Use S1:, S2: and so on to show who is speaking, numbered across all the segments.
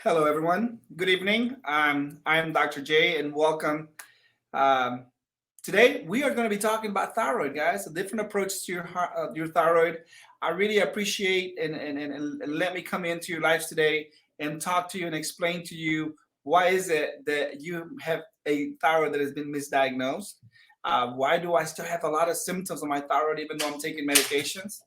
S1: Hello, everyone. Good evening. I'm Dr. J, and welcome. Um, Today, we are going to be talking about thyroid, guys. A different approach to your thyroid. I really appreciate and let me come into your lives today and talk to you and explain to you why is it that you have a thyroid that has been misdiagnosed. Why do I still have a lot of symptoms of my thyroid even though I'm taking medications?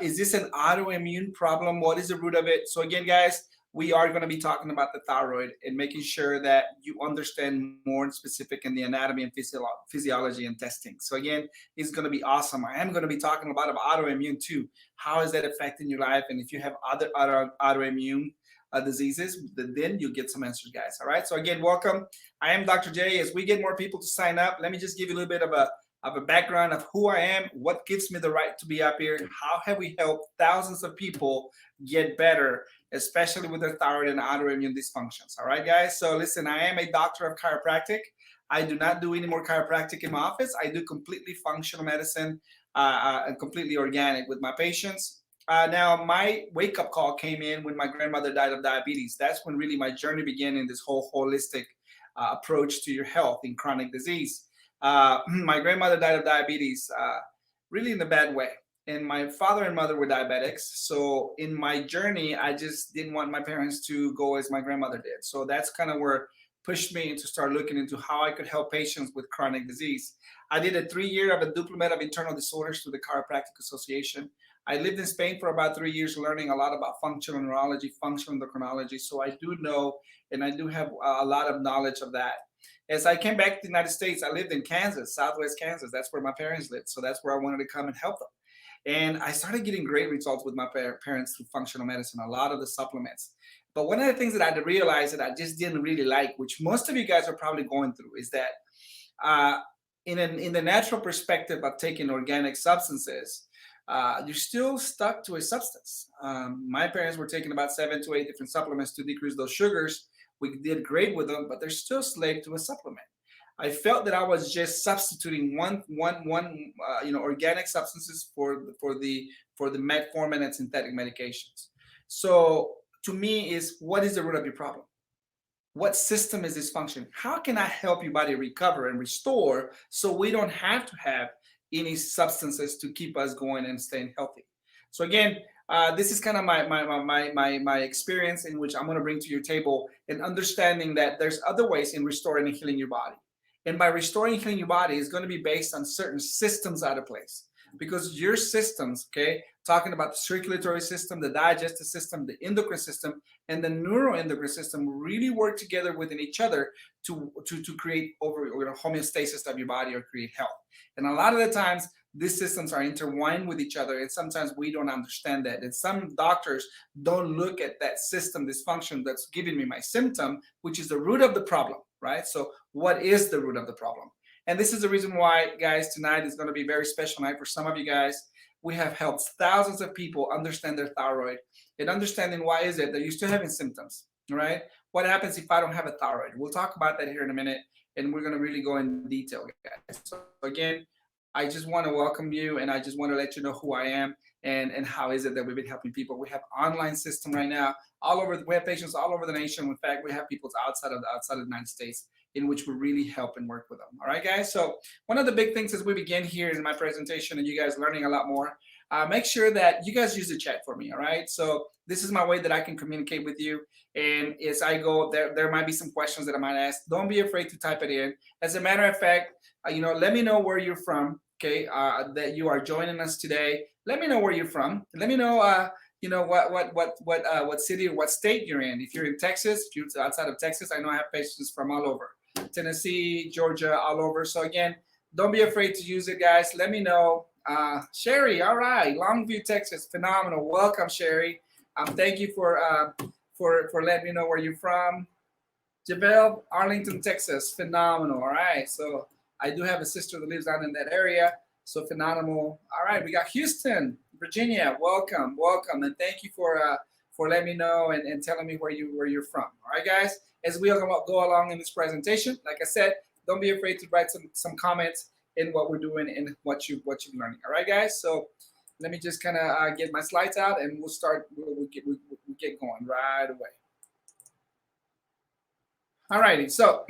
S1: Is this an autoimmune problem? What is the root of it? So again, guys, we are going to be talking about the thyroid and making sure that you understand more in specific in the anatomy and physiology and testing. So again, it's going to be awesome. I am going to be talking about autoimmune too. How is that affecting your life? And if you have other autoimmune diseases, then you'll get some answers, guys. All right. So again, welcome. I am Dr. J. As we get more people to sign up, let me just give you a little bit of a background of who I am, what gives me the right to be up here, how have we helped thousands of people get better, especially with their thyroid and autoimmune dysfunctions. All right, guys. So listen, I am a doctor of chiropractic. I do not do any more chiropractic in my office. I do completely functional medicine and completely organic with my patients. Now, my wake up call came in when my grandmother died of diabetes. That's when really my journey began in this whole holistic approach to your health in chronic disease. My grandmother died of diabetes, really in a bad way. And my father and mother were diabetics. So in my journey, I just didn't want my parents to go as my grandmother did. So that's kind of where pushed me to start looking into how I could help patients with chronic disease. I did a 3 year of a diplomate of internal disorders through the Chiropractic Association. I lived in Spain for about 3 years, learning a lot about functional neurology, functional endocrinology. So I do know, and I do have a lot of knowledge of that. As I came back to the United States, I lived in Kansas, Southwest Kansas. That's where my parents lived. So that's where I wanted to come and help them. And I started getting great results with my parents through functional medicine, a lot of the supplements. But one of the things that I realized that I just didn't really like, which most of you guys are probably going through, is that uh, in the natural perspective of taking organic substances, you're still stuck to a substance. My parents were taking about 7 to 8 different supplements to decrease those sugars. We did great with them, but they're still slave to a supplement. I felt that I was just substituting organic substances for the metformin and synthetic medications. So to me, is what is the root of your problem? What system is dysfunction? How can I help your body recover and restore so we don't have to have any substances to keep us going and staying healthy? So again, this is kind of my experience in which I'm going to bring to your table and understanding that there's other ways in restoring and healing your body. And by restoring and healing your body is going to be based on certain systems out of place. Because your systems, okay, talking about the circulatory system, the digestive system, the endocrine system, and the neuroendocrine system really work together within each other to create homeostasis of your body or create health. And a lot of the times, these systems are intertwined with each other, and sometimes we don't understand that. And some doctors don't look at that system dysfunction that's giving me my symptom, which is the root of the problem, right? So, what is the root of the problem? And this is the reason why, guys, tonight is going to be a very special night for some of you guys. We have helped thousands of people understand their thyroid and understanding why is it that you're still having symptoms, right? What happens if I don't have a thyroid? We'll talk about that here in a minute, and we're going to really go in detail, guys. So again, I just want to welcome you, and I just want to let you know who I am and how is it that we've been helping people. We have online system right now all over. We have patients all over the nation. In fact, we have people outside of the United States in which we really help and work with them. All right, guys. So one of the big things as we begin here in my presentation, and you guys learning a lot more, make sure that you guys use the chat for me. All right. So this is my way that I can communicate with you. And as I go, there might be some questions that I might ask. Don't be afraid to type it in. As a matter of fact, let me know where you're from. Okay, that you are joining us today. Let me know where you're from. Let me know, what city or what state you're in. If you're in Texas, if you're outside of Texas, I know I have patients from all over. Tennessee, Georgia, all over. So again, don't be afraid to use it, guys. Let me know. Sherry, all right, Longview, Texas, phenomenal. Welcome, Sherry. Thank you for letting me know where you're from. Javel, Arlington, Texas, phenomenal. All right, so I do have a sister that lives down in that area, so phenomenal. All right, we got Houston, Virginia. Welcome, welcome, and thank you for letting me know and telling me where you're from. All right, guys. As we go along in this presentation, like I said, don't be afraid to write some comments in what we're doing and what you're learning. All right, guys. So let me just kind of get my slides out, and we'll start. We'll get going right away. All righty. So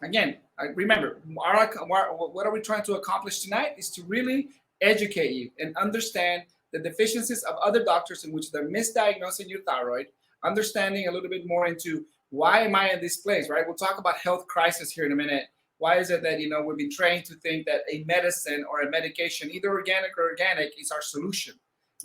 S1: again, remember, what are we trying to accomplish tonight is to really educate you and understand the deficiencies of other doctors in which they're misdiagnosing your thyroid, understanding a little bit more into why am I in this place, right? We'll talk about health crisis here in a minute. Why is it that, we've been trained to think that a medicine or a medication, either organic, is our solution,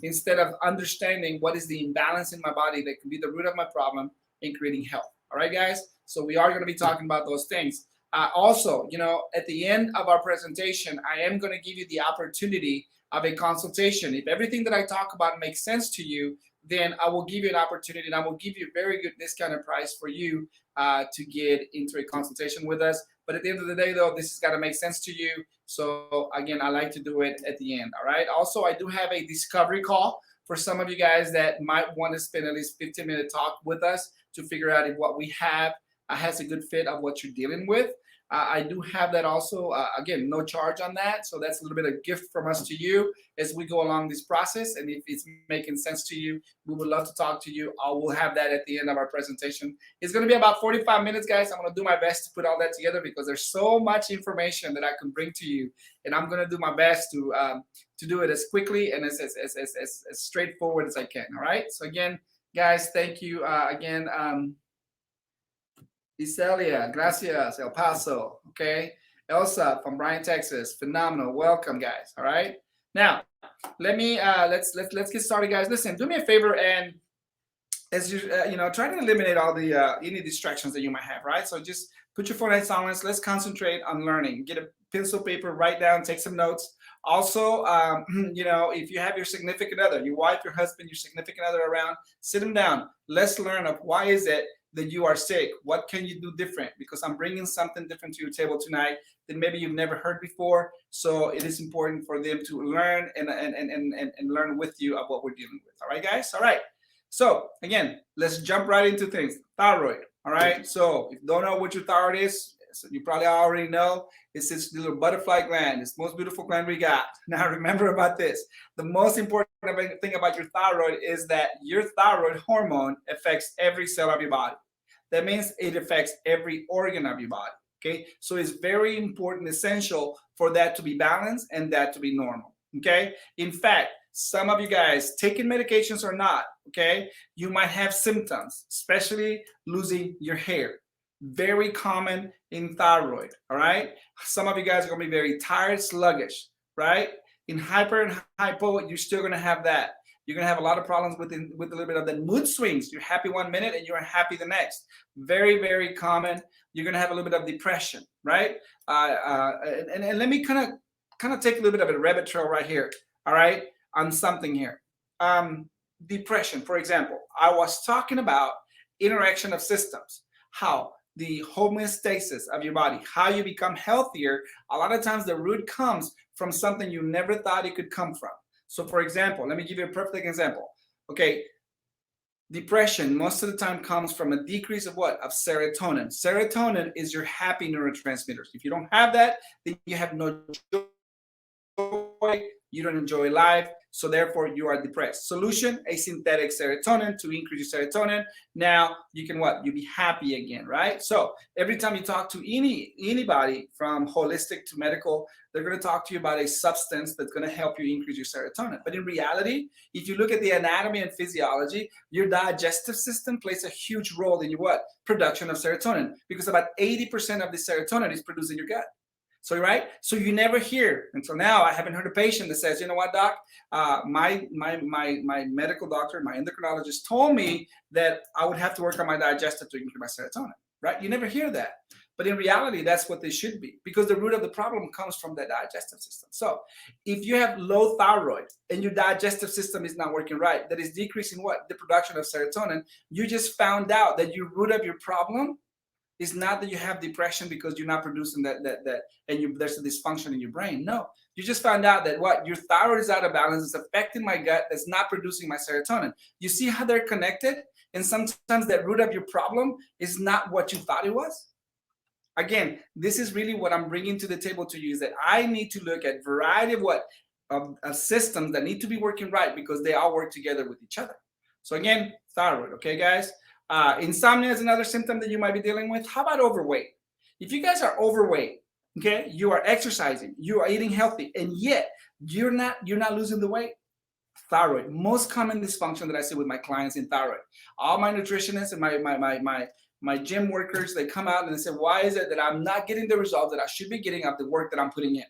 S1: instead of understanding what is the imbalance in my body that could be the root of my problem in creating health. All right, guys? So we are going to be talking about those things. Also, at the end of our presentation, I am going to give you the opportunity of a consultation. If everything that I talk about makes sense to you, then I will give you an opportunity and I will give you a very good discounted price for you to get into a consultation with us. But at the end of the day, though, this has got to make sense to you. So again, I like to do it at the end. All right. Also, I do have a discovery call for some of you guys that might want to spend at least 15-minute talk with us to figure out if what we have has a good fit of what you're dealing with. I do have that also. Again, no charge on that. So that's a little bit of gift from us to you as we go along this process. And if it's making sense to you, we would love to talk to you. I will have that at the end of our presentation. It's going to be about 45 minutes, guys. I'm going to do my best to put all that together because there's so much information that I can bring to you. And I'm going to do my best to do it as quickly and as straightforward as I can. All right. So again, guys, thank you again. Iselia, gracias, El Paso. Okay. Elsa from Bryan, Texas. Phenomenal. Welcome, guys. All right. Now, let me let's get started, guys. Listen, do me a favor and as you try to eliminate all the any distractions that you might have, right? So just put your phone in silence. Let's concentrate on learning. Get a pencil, paper, write down, take some notes. Also, if you have your significant other, your wife, your husband, your significant other around, sit them down. Let's learn of why is it that you are sick. What can you do different? Because I'm bringing something different to your table tonight that maybe you've never heard before. So it is important for them to learn and learn with you of what we're dealing with. All right, guys? All right. So again, let's jump right into things. Thyroid. All right. So if you don't know what your thyroid is, so you probably already know it's this little butterfly gland. It's the most beautiful gland we got. Now remember about this. The most important thing about your thyroid is that your thyroid hormone affects every cell of your body. That means it affects every organ of your body. Okay. So it's very important, essential for that to be balanced and that to be normal. Okay. In fact, some of you guys taking medications or not, okay, you might have symptoms, especially losing your hair. Very common in thyroid. All right. Some of you guys are going to be very tired, sluggish, right? In hyper and hypo, you're still going to have that. You're going to have a lot of problems with a little bit of the mood swings. You're happy one minute and you're happy the next. Very, very common. You're going to have a little bit of depression, right? And let me kind of take a little bit of a rabbit trail right here, all right, on something here. Depression, for example. I was talking about interaction of systems, how the homeostasis of your body, how you become healthier. A lot of times the root comes from something you never thought it could come from. So for example, let me give you a perfect example. Okay, depression most of the time comes from a decrease of what? Of serotonin. Serotonin is your happy neurotransmitter. If you don't have that, then you have no joy, you don't enjoy life, so therefore you are depressed. Solution, a synthetic serotonin to increase your serotonin. Now you can what? You be happy again, right? So every time you talk to anybody from holistic to medical, they're going to talk to you about a substance that's going to help you increase your serotonin. But in reality, if you look at the anatomy and physiology, your digestive system plays a huge role in your what? Production of serotonin, because about 80% of the serotonin is produced in your gut. So, right? So you never hear, until now, I haven't heard a patient that says, you know what, doc, my medical doctor, my endocrinologist told me that I would have to work on my digestive to increase my serotonin, right? You never hear that. But in reality, that's what they should be, because the root of the problem comes from the digestive system. So if you have low thyroid and your digestive system is not working right, that is decreasing what? The production of serotonin. You just found out that your root of your problem is not that you have depression because you're not producing that and there's a dysfunction in your brain. No, you just found out that what? Your thyroid is out of balance. It's affecting my gut. That's not producing my serotonin. You see how they're connected? And sometimes that root of your problem is not what you thought it was. Again, this is really what I'm bringing to the table to you, is that I need to look at variety of what? Of systems that need to be working right, because they all work together with each other. So again, thyroid, okay, guys? Insomnia is another symptom that you might be dealing with. How about overweight? If you guys are overweight, okay, you are exercising, you are eating healthy, and yet you're not losing the weight. Thyroid, most common dysfunction that I see with my clients in thyroid. All my nutritionists and my gym workers, they come out and they say, why is it that I'm not getting the results that I should be getting of the work that I'm putting in?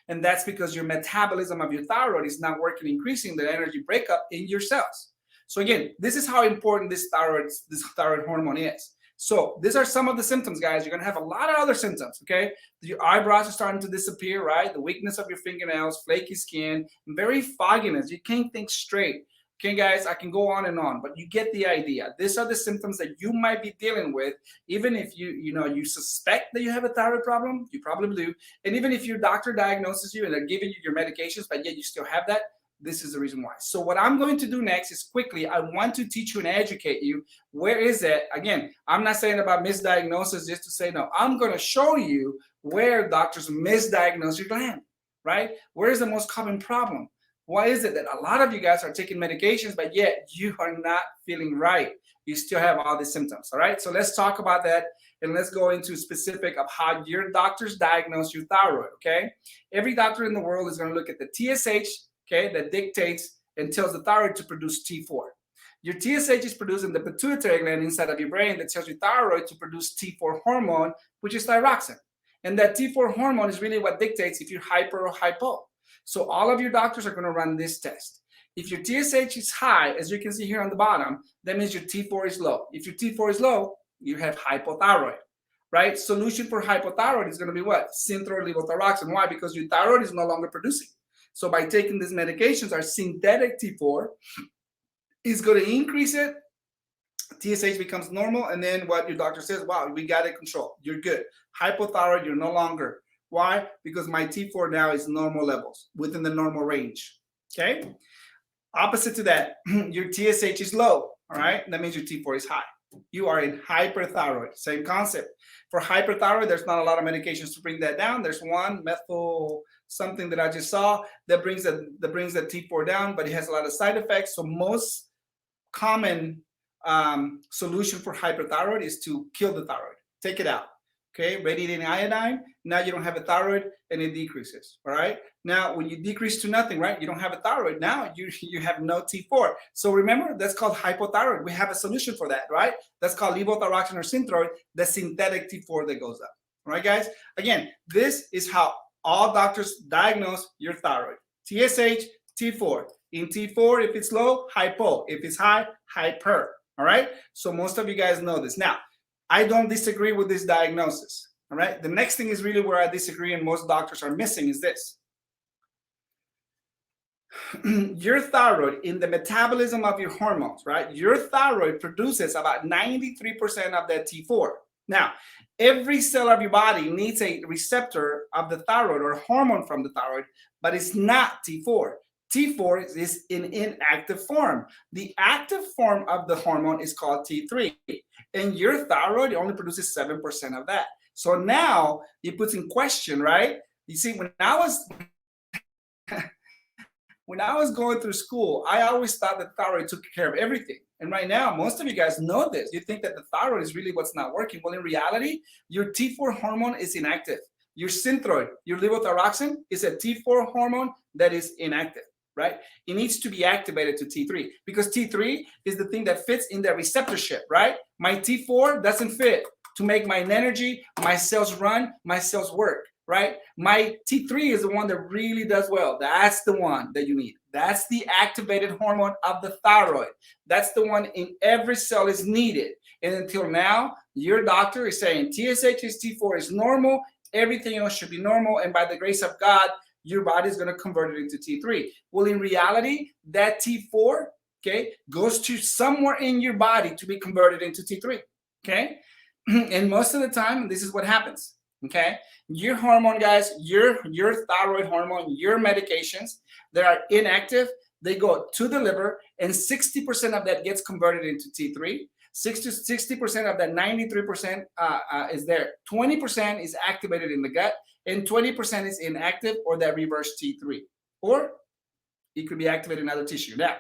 S1: And that's because your metabolism of your thyroid is not working, increasing the energy breakup in your cells. So again, this is how important this thyroid hormone is. So these are some of the symptoms, guys. You're going to have a lot of other symptoms, okay? Your eyebrows are starting to disappear, right? The weakness of your fingernails, flaky skin, very fogginess. You can't think straight. Okay, guys, I can go on and on, but you get the idea. These are the symptoms that you might be dealing with, even if you suspect that you have a thyroid problem, you probably do. And even if your doctor diagnoses you and they're giving you your medications, but yet you still have that, this is the reason why. So what I'm going to do next is quickly, I want to teach you and educate you. Where is it? Again, I'm not saying about misdiagnosis just to say no. I'm going to show you where doctors misdiagnose your gland, right? Where is the most common problem? Why is it that a lot of you guys are taking medications, but yet you are not feeling right? You still have all these symptoms, all right? So let's talk about that, and let's go into specific of how your doctors diagnose your thyroid, okay? Every doctor in the world is going to look at the TSH, okay, that dictates and tells the thyroid to produce T4. Your TSH is produced in the pituitary gland inside of your brain that tells your thyroid to produce T4 hormone, which is thyroxine. And that T4 hormone is really what dictates if you're hyper or hypo. So all of your doctors are going to run this test. If your TSH is high, as you can see here on the bottom, that means your T4 is low. If your T4 is low, you have hypothyroid, right? Solution for hypothyroid is going to be what? Synthroid levothyroxine. Why? Because your thyroid is no longer producing. So by taking these medications, our synthetic T4 is going to increase it. TSH becomes normal, and then what your doctor says, wow, we got it controlled. You're good. Hypothyroid, you're no longer. Why? Because my T4 now is normal levels, within the normal range, okay? Opposite to that, your TSH is low, all right? That means your T4 is high. You are in hyperthyroid, same concept. For hyperthyroid, there's not a lot of medications to bring that down. There's one, methyl something that I just saw that brings the T4 down, but it has a lot of side effects. So most common solution for hyperthyroid is to kill the thyroid, take it out. Okay, radiating iodine, now you don't have a thyroid and it decreases, all right? Now, when you decrease to nothing, right, you don't have a thyroid, now you have no T4. So remember, that's called hypothyroid. We have a solution for that, right? That's called levothyroxine or synthroid, the synthetic T4 that goes up, all right, guys? Again, this is how all doctors diagnose your thyroid. TSH, T4. In T4, if it's low, hypo. If it's high, hyper, all right? So most of you guys know this. Now, I don't disagree with this diagnosis, all right? The next thing is really where I disagree and most doctors are missing is this. Your thyroid, in the metabolism of your hormones, right? Your thyroid produces about 93% of that T4. Now, every cell of your body needs a receptor of the thyroid or hormone from the thyroid, but it's not T4. T4 is in inactive form. The active form of the hormone is called T3, and your thyroid only produces 7% of that. So now it puts in question, right? You see, when I was going through school, I always thought that thyroid took care of everything. And right now, most of you guys know this. You think that the thyroid is really what's not working. Well, in reality, your T4 hormone is inactive. Your synthroid, your levothyroxine, is a T4 hormone that is inactive. Right? It needs to be activated to T3 because T3 is the thing that fits in the receptorship, right? My T4 doesn't fit to make my energy, my cells run, my cells work, right? My T3 is the one that really does well. That's the one that you need. That's the activated hormone of the thyroid. That's the one in every cell is needed. And until now, your doctor is saying TSH is T4 is normal, everything else should be normal, and by the grace of God, your body is going to convert it into T3. Well, in reality, that T4, okay, goes to somewhere in your body to be converted into T3, okay? And most of the time, this is what happens, okay? Your hormone, guys, your thyroid hormone, your medications that are inactive, they go to the liver, and 60% of that gets converted into T3. 60% of that 93% is there. 20% is activated in the gut, and 20% is inactive or that reverse T3. Or it could be activated in other tissue. Now,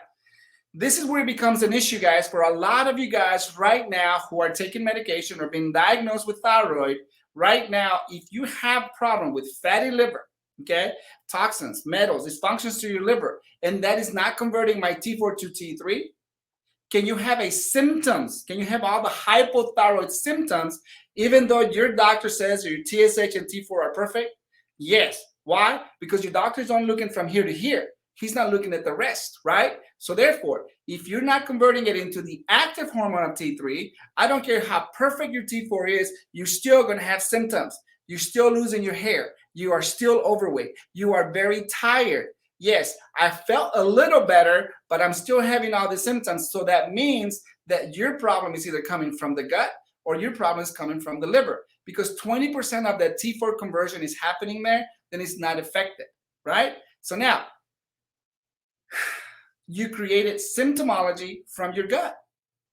S1: This is where it becomes an issue, guys, for a lot of you guys right now who are taking medication or being diagnosed with thyroid. Right now, if you have problem with fatty liver, okay, toxins, metals, dysfunctions to your liver, and that is not converting my T4 to T3, can you have a symptoms? Can you have all the hypothyroid symptoms even though your doctor says your TSH and T4 are perfect? Yes. Why? Because your doctor is only looking from here to here. He's not looking at the rest, right? So therefore, if you're not converting it into the active hormone of T3, I don't care how perfect your T4 is, you're still going to have symptoms. You're still losing your hair. You are still overweight. You are very tired. Yes, I felt a little better, but I'm still having all the symptoms. So that means that your problem is either coming from the gut or your problem is coming from the liver. Because 20% of that T4 conversion is happening there, then it's not affected, right? So now, you created symptomology from your gut,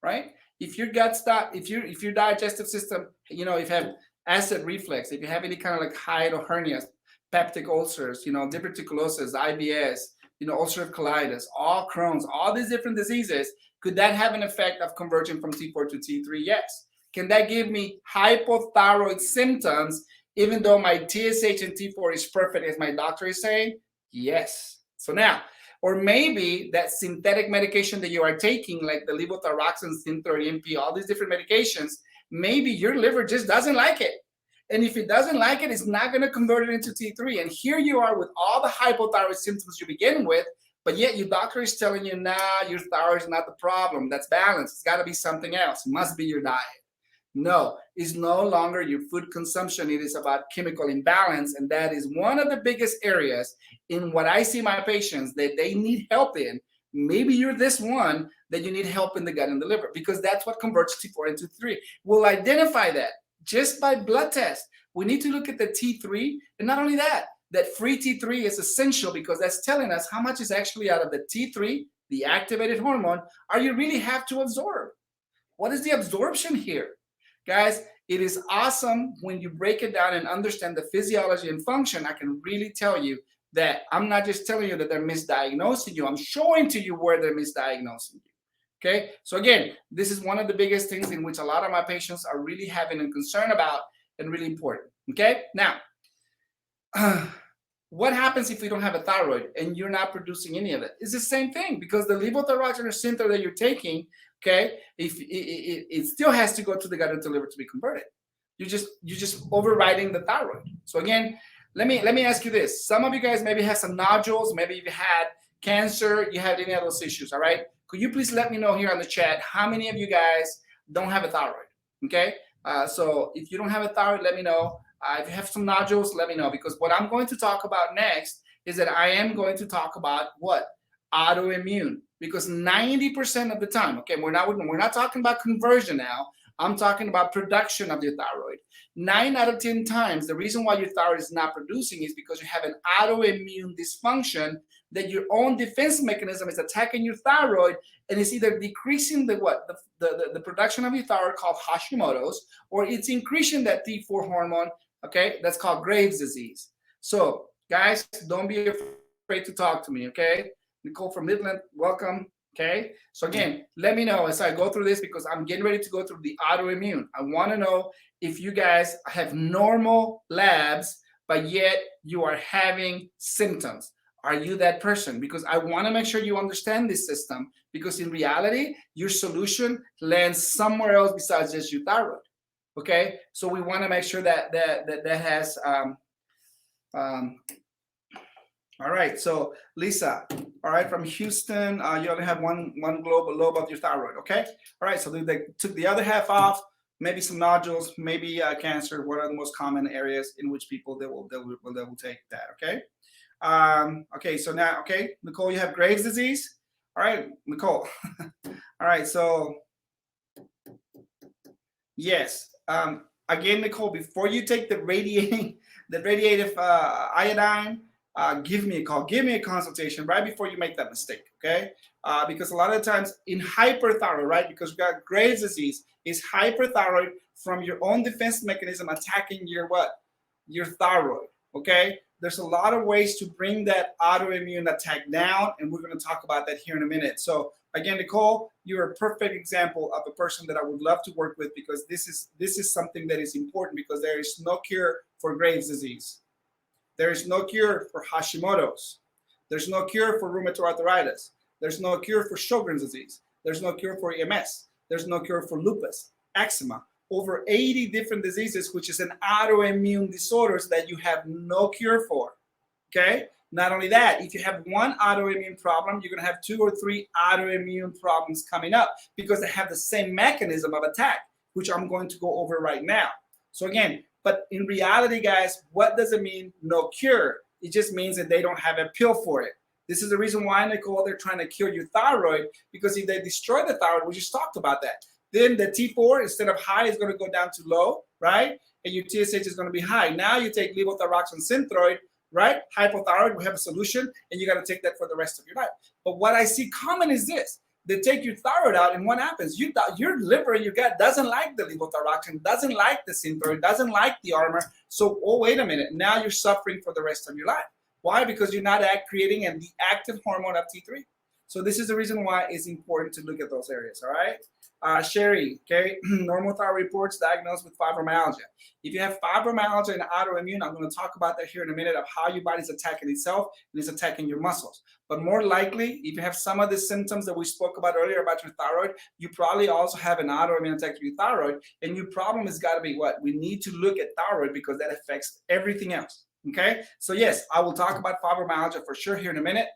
S1: right? If your gut stop, if your digestive system, if you have acid reflux, if you have any kind of like hiatal hernias, peptic ulcers, diverticulosis, IBS, ulcerative colitis, all Crohn's, all these different diseases, could that have an effect of conversion from T4 to T3? Yes. Can that give me hypothyroid symptoms even though my TSH and T4 is perfect as my doctor is saying? Yes. So now, or maybe that synthetic medication that you are taking, like the levothyroxine, Syn30MP, all these different medications, maybe your liver just doesn't like it. And if it doesn't like it, it's not going to convert it into T3. And here you are with all the hypothyroid symptoms you begin with, but yet your doctor is telling you, nah, your thyroid is not the problem. That's balanced. It's got to be something else. It must be your diet. No, it's no longer your food consumption. It is about chemical imbalance. And that is one of the biggest areas in what I see my patients that they need help in. Maybe you're this one that you need help in the gut and the liver, because that's what converts T4 into T3. We'll identify that just by blood test. We need to look at the T3. And not only that, that free T3 is essential because that's telling us how much is actually out of the T3, the activated hormone, are you really have to absorb. What is the absorption here? Guys, it is awesome when you break it down and understand the physiology and function. I can really tell you that I'm not just telling you that they're misdiagnosing you. I'm showing to you where they're misdiagnosing you. Okay, so again, this is one of the biggest things in which a lot of my patients are really having a concern about and really important. Okay, now, what happens if we don't have a thyroid and you're not producing any of it? It's the same thing, because the levothyroxine or Synthro that you're taking, okay, if it still has to go to the gut and the liver to be converted. You're just overriding the thyroid. So again, let me ask you this. Some of you guys maybe have some nodules, maybe you've had cancer, you had any of those issues, all right? Could you please let me know here on the chat how many of you guys don't have a thyroid, okay? So if you don't have a thyroid, let me know. If you have some nodules, let me know, because what I'm going to talk about next is that I am going to talk about what? Autoimmune. Because 90% of the time, okay, we're not talking about conversion now. I'm talking about production of your thyroid. 9 out of 10 times, the reason why your thyroid is not producing is because you have an autoimmune dysfunction, that your own defense mechanism is attacking your thyroid, and it's either decreasing the production of your thyroid, called Hashimoto's, or it's increasing that T4 hormone, okay, that's called Graves' disease. So guys, don't be afraid to talk to me, okay? Nicole from Midland, welcome. Okay, so again, let me know as I go through this, because I'm getting ready to go through the autoimmune. I want to know if you guys have normal labs, but yet you are having symptoms. Are you that person? Because I want to make sure you understand this system, because in reality, your solution lands somewhere else besides just your thyroid. Okay, so we want to make sure that has. All right, so Lisa, all right, from Houston, you only have one lobe of your thyroid, okay? All right, so they took the other half off, maybe some nodules, maybe cancer. What are the most common areas in which people they will take that, okay? Okay, so now, okay, Nicole, you have Graves' disease. All right, Nicole. All right, so yes. Again, Nicole, before you take the radiative iodine, give me a call, give me a consultation right before you make that mistake, okay? Because a lot of times in hyperthyroid, right? Because we got Graves' disease, is hyperthyroid from your own defense mechanism attacking your what? Your thyroid, okay? There's a lot of ways to bring that autoimmune attack down, and we're going to talk about that here in a minute. So Again, Nicole, you're a perfect example of a person that I would love to work with, because this is something that is important, because there is no cure for Graves' disease. There is no cure for Hashimoto's. There's no cure for rheumatoid arthritis. There's no cure for Sjogren's disease. There's no cure for EMS. There's no cure for lupus, eczema, over 80 different diseases, which is an autoimmune disorders that you have no cure for. Okay? Not only that, if you have one autoimmune problem, you're going to have 2 or 3 autoimmune problems coming up, because they have the same mechanism of attack, which I'm going to go over right now. So again, but in reality, guys, what does it mean, no cure? It just means that they don't have a pill for it. This is the reason why, Nicole, they're trying to cure your thyroid, because if they destroy the thyroid, we just talked about that, then the T4, instead of high, is going to go down to low, right? And your TSH is going to be high. Now you take levothyroxine Synthroid, right? Hypothyroid, we have a solution, and you got to take that for the rest of your life. But what I see common is this. They take your thyroid out, and what happens? Your liver and your gut doesn't like the levothyroxine, doesn't like the Synthroid, doesn't like the armor. So, oh, wait a minute. Now you're suffering for the rest of your life. Why? Because you're not creating the active hormone of T3. So this is the reason why it's important to look at those areas, all right? Sherry, okay, normal thyroid reports diagnosed with fibromyalgia. If you have fibromyalgia and autoimmune, I'm going to talk about that here in a minute, of how your body's attacking itself and is attacking your muscles. But more likely, if you have some of the symptoms that we spoke about earlier about your thyroid, you probably also have an autoimmune attack to your thyroid, and your problem has got to be what? We need to look at thyroid, because that affects everything else, okay? So yes, I will talk about fibromyalgia for sure here in a minute.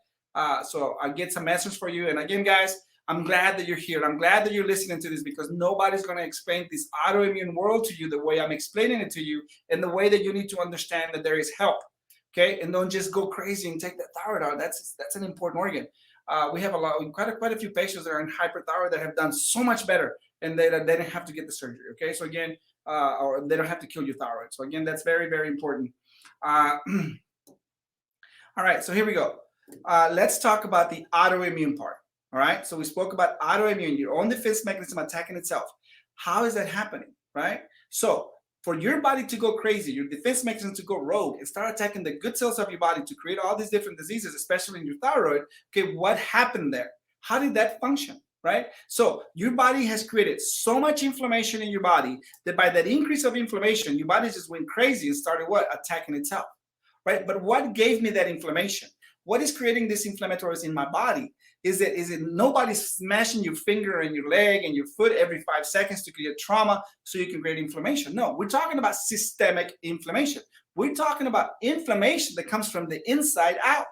S1: So I'll get some answers for you. And again, guys, I'm glad that you're here. I'm glad that you're listening to this, because nobody's going to explain this autoimmune world to you the way I'm explaining it to you, and the way that you need to understand that there is help. Okay, and don't just go crazy and take that thyroid out. That's an important organ. We have quite a few patients that are in hyperthyroid that have done so much better, and they didn't have to get the surgery. Okay, so again, or they don't have to kill your thyroid. So again, that's very, very important. All right, so here we go. Let's talk about the autoimmune part. All right, so we spoke about autoimmune, your own defense mechanism attacking itself. How is that happening, right? So for your body to go crazy, your defense mechanism to go rogue and start attacking the good cells of your body to create all these different diseases, especially in your thyroid, okay, what happened there? How did that function, right? So your body has created so much inflammation in your body that by that increase of inflammation, your body just went crazy and started what? Attacking itself, right? But what gave me that inflammation? What is creating these inflammatories in my body? Is it nobody's smashing your finger and your leg and your foot every 5 seconds to create trauma so you can create inflammation? No, we're talking about systemic inflammation. We're talking about inflammation that comes from the inside out.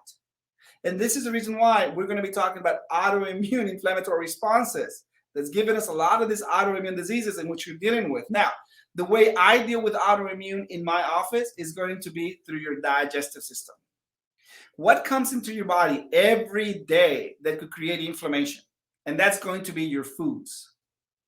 S1: And this is the reason why we're going to be talking about autoimmune inflammatory responses that's given us a lot of these autoimmune diseases in which you're dealing with. Now, the way I deal with autoimmune in my office is going to be through your digestive system. What comes into your body every day that could create inflammation? And that's going to be your foods.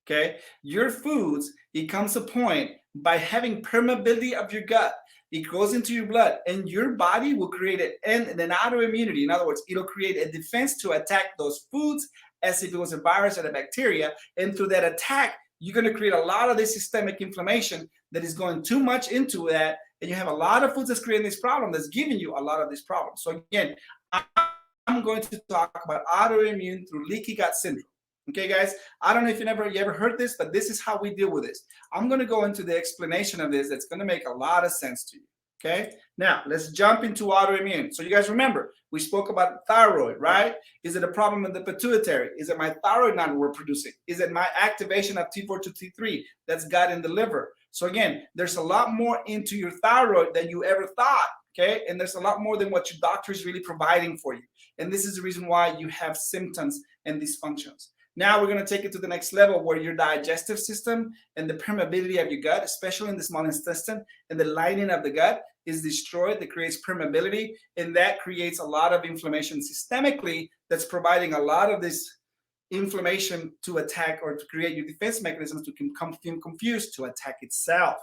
S1: Okay? Your foods, it comes a point by having permeability of your gut. It goes into your blood, and your body will create an autoimmunity. In other words, it'll create a defense to attack those foods as if it was a virus or a bacteria. And through that attack, you're going to create a lot of this systemic inflammation that is going too much into that. And you have a lot of foods that's creating this problem that's giving you a lot of these problems. So again, I'm going to talk about autoimmune through leaky gut syndrome. Okay, guys, I don't know if you ever heard this, but this is how we deal with this. I'm going to go into the explanation of this. That's going to make a lot of sense to you. Okay, now let's jump into autoimmune. So you guys remember, we spoke about thyroid, right? Is it a problem in the pituitary? Is it my thyroid not reproducing? Is it my activation of T4 to T3 that's got in the liver? So again, there's a lot more into your thyroid than you ever thought, okay? And there's a lot more than what your doctor is really providing for you. And this is the reason why you have symptoms and dysfunctions. Now we're going to take it to the next level, where your digestive system and the permeability of your gut, especially in the small intestine and the lining of the gut, is destroyed. That creates permeability, and that creates a lot of inflammation systemically that's providing a lot of this inflammation to attack or to create your defense mechanisms to become confused to attack itself.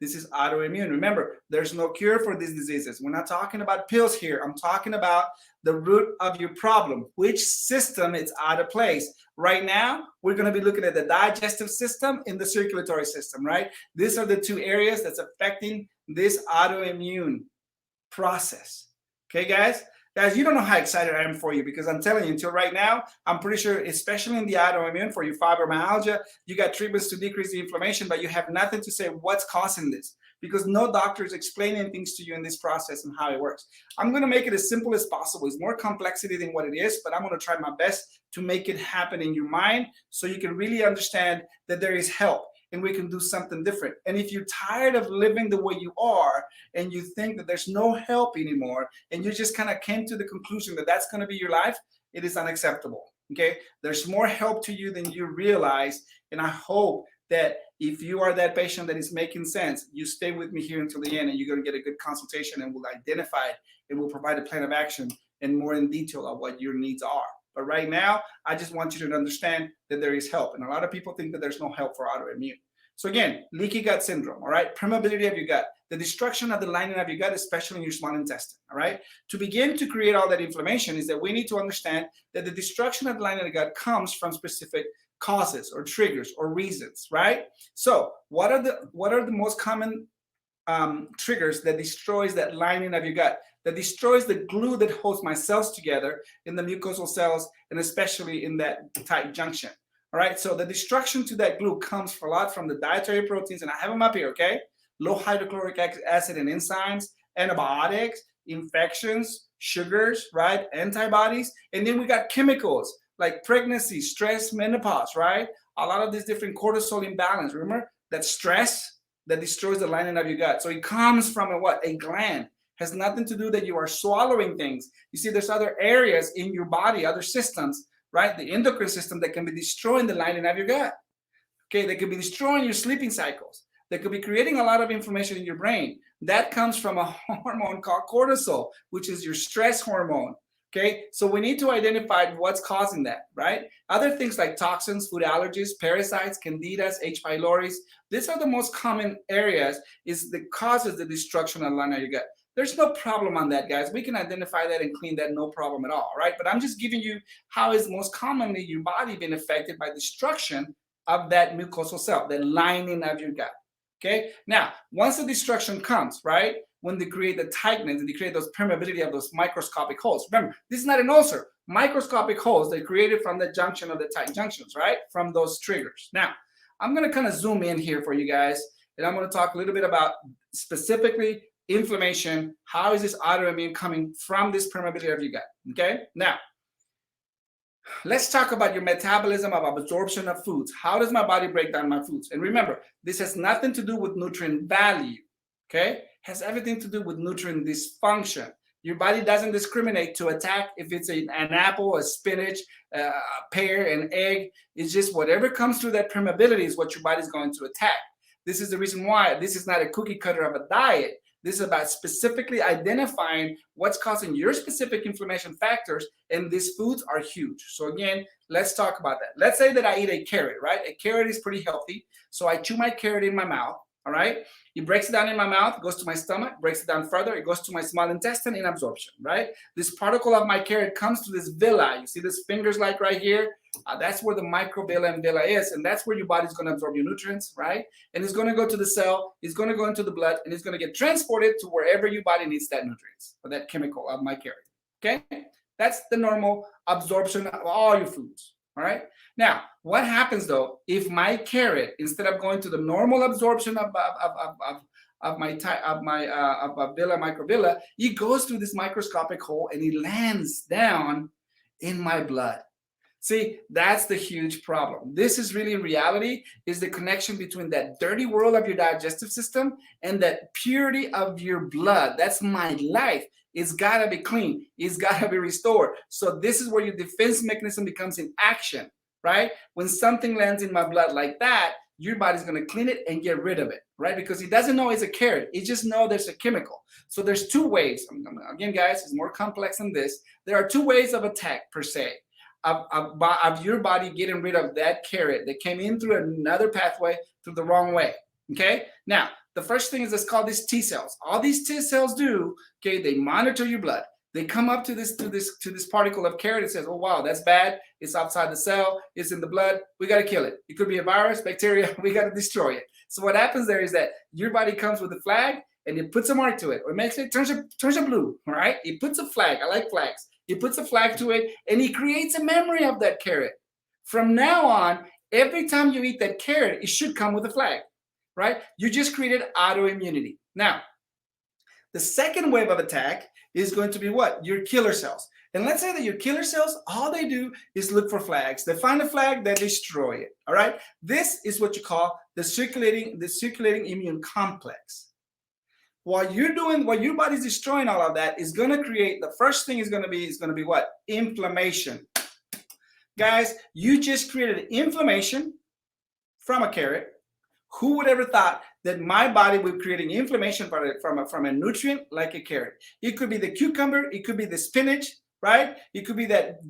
S1: This is autoimmune. Remember, there's no cure for these diseases. We're not talking about pills here. I'm talking about the root of your problem, which system is out of place. Right now, we're going to be looking at the digestive system and the circulatory system, right? These are the two areas that's affecting this autoimmune process. Okay, guys? Guys, you don't know how excited I am for you, because I'm telling you, until right now, I'm pretty sure, especially in the autoimmune, for your fibromyalgia, you got treatments to decrease the inflammation, but you have nothing to say what's causing this, because no doctor is explaining things to you in this process and how it works. I'm going to make it as simple as possible. It's more complexity than what it is, but I'm going to try my best to make it happen in your mind so you can really understand that there is help and we can do something different. And if you're tired of living the way you are and you think that there's no help anymore, and you just kind of came to the conclusion that that's going to be your life, it is unacceptable. Okay, there's more help to you than you realize. And I hope that if you are that patient that is making sense, you stay with me here until the end, and you're going to get a good consultation, and we'll identify it, and we'll provide a plan of action and more in detail of what your needs are. But right now, I just want you to understand that there is help. And a lot of people think that there's no help for autoimmune. So again, leaky gut syndrome, all right? Permeability of your gut, the destruction of the lining of your gut, especially in your small intestine, all right? To begin to create all that inflammation is that we need to understand that the destruction of the lining of the gut comes from specific causes or triggers or reasons, right? So what are the most common triggers that destroys that lining of your gut, that destroys the glue that holds my cells together in the mucosal cells, and especially in that tight junction? All right, so the destruction to that glue comes a lot from the dietary proteins, and I have them up here, okay? Low hydrochloric acid and enzymes, antibiotics, infections, sugars, right? Antibodies, and then we got chemicals like pregnancy, stress, menopause, right? A lot of these different cortisol imbalance. Remember that stress that destroys the lining of your gut. So it comes from a gland. Has nothing to do that you are swallowing things. You see, there's other areas in your body, other systems, right? The endocrine system that can be destroying the lining of your gut. Okay, they could be destroying your sleeping cycles. They could be creating a lot of inflammation in your brain. That comes from a hormone called cortisol, which is your stress hormone. Okay, so we need to identify what's causing that, right? Other things like toxins, food allergies, parasites, candidas, H. pylori, these are the most common areas, is the causes the destruction of the lining of your gut. There's no problem on that, guys. We can identify that and clean that, no problem at all, right? But I'm just giving you how is most commonly your body being affected by destruction of that mucosal cell, the lining of your gut, okay? Now, once the destruction comes, right, when they create the tightness and they create those permeability of those microscopic holes. Remember, this is not an ulcer. Microscopic holes, they created from the junction of the tight junctions, right, from those triggers. Now, I'm going to kind of zoom in here for you guys, and I'm going to talk a little bit about specifically inflammation. How is this autoimmune coming from this permeability of your gut? Okay, now let's talk about your metabolism of absorption of foods. How does my body break down my foods? And remember, this has nothing to do with nutrient value. Okay, has everything to do with nutrient dysfunction. Your body doesn't discriminate to attack if it's an apple, a spinach, a pear, an egg. It's just whatever comes through that permeability is what your body's going to attack. This is the reason why this is not a cookie cutter of a diet. This is about specifically identifying what's causing your specific inflammation factors, and these foods are huge. So again, let's talk about that. Let's say that I eat a carrot, right? A carrot is pretty healthy. So I chew my carrot in my mouth, all right? It breaks it down in my mouth, goes to my stomach, breaks it down further, it goes to my small intestine in absorption, right? This particle of my carrot comes to this villi. You see this fingers like right here? That's where the microvilli and villi is, and that's where your body's going to absorb your nutrients, right? And it's going to go to the cell, it's going to go into the blood, and it's going to get transported to wherever your body needs that nutrients or that chemical of my carrot, okay? That's the normal absorption of all your foods, all right? Now, what happens though if my carrot, instead of going to the normal absorption of my villi, microvilli, it goes through this microscopic hole and it lands down in my blood? See, that's the huge problem. This is really, in reality, is the connection between that dirty world of your digestive system and that purity of your blood. That's my life. It's got to be clean. It's got to be restored. So this is where your defense mechanism becomes in action, right? When something lands in my blood like that, your body's going to clean it and get rid of it, right? Because it doesn't know it's a carrot. It just knows there's a chemical. So there's two ways. Again, guys, it's more complex than this. There are two ways of attack, per se, of your body getting rid of that carrot that came in through another pathway through the wrong way, okay? Now, the first thing is let's call this T cells. All these T cells do, okay, they monitor your blood. They come up to this particle of carrot and says, oh, wow, that's bad. It's outside the cell. It's in the blood. We got to kill it. It could be a virus, bacteria. We got to destroy it. So what happens there is that your body comes with a flag and it puts a mark to it, or makes it turns it blue. All right, he puts a flag. I like flags. He puts a flag to it, and he creates a memory of that carrot. From now on, every time you eat that carrot, it should come with a flag, right? You just created autoimmunity. Now, the second wave of attack is going to be what? Your killer cells. And let's say that your killer cells, all they do is look for flags. They find a flag, they destroy it. All right. This is what you call the circulating immune complex. While your body's destroying all of that, is going to create, the first thing is going to be what? Inflammation. Guys, you just created inflammation from a carrot. Who would ever thought that my body would creating inflammation from a nutrient like a carrot? It could be the cucumber, it could be the spinach, right? It could be that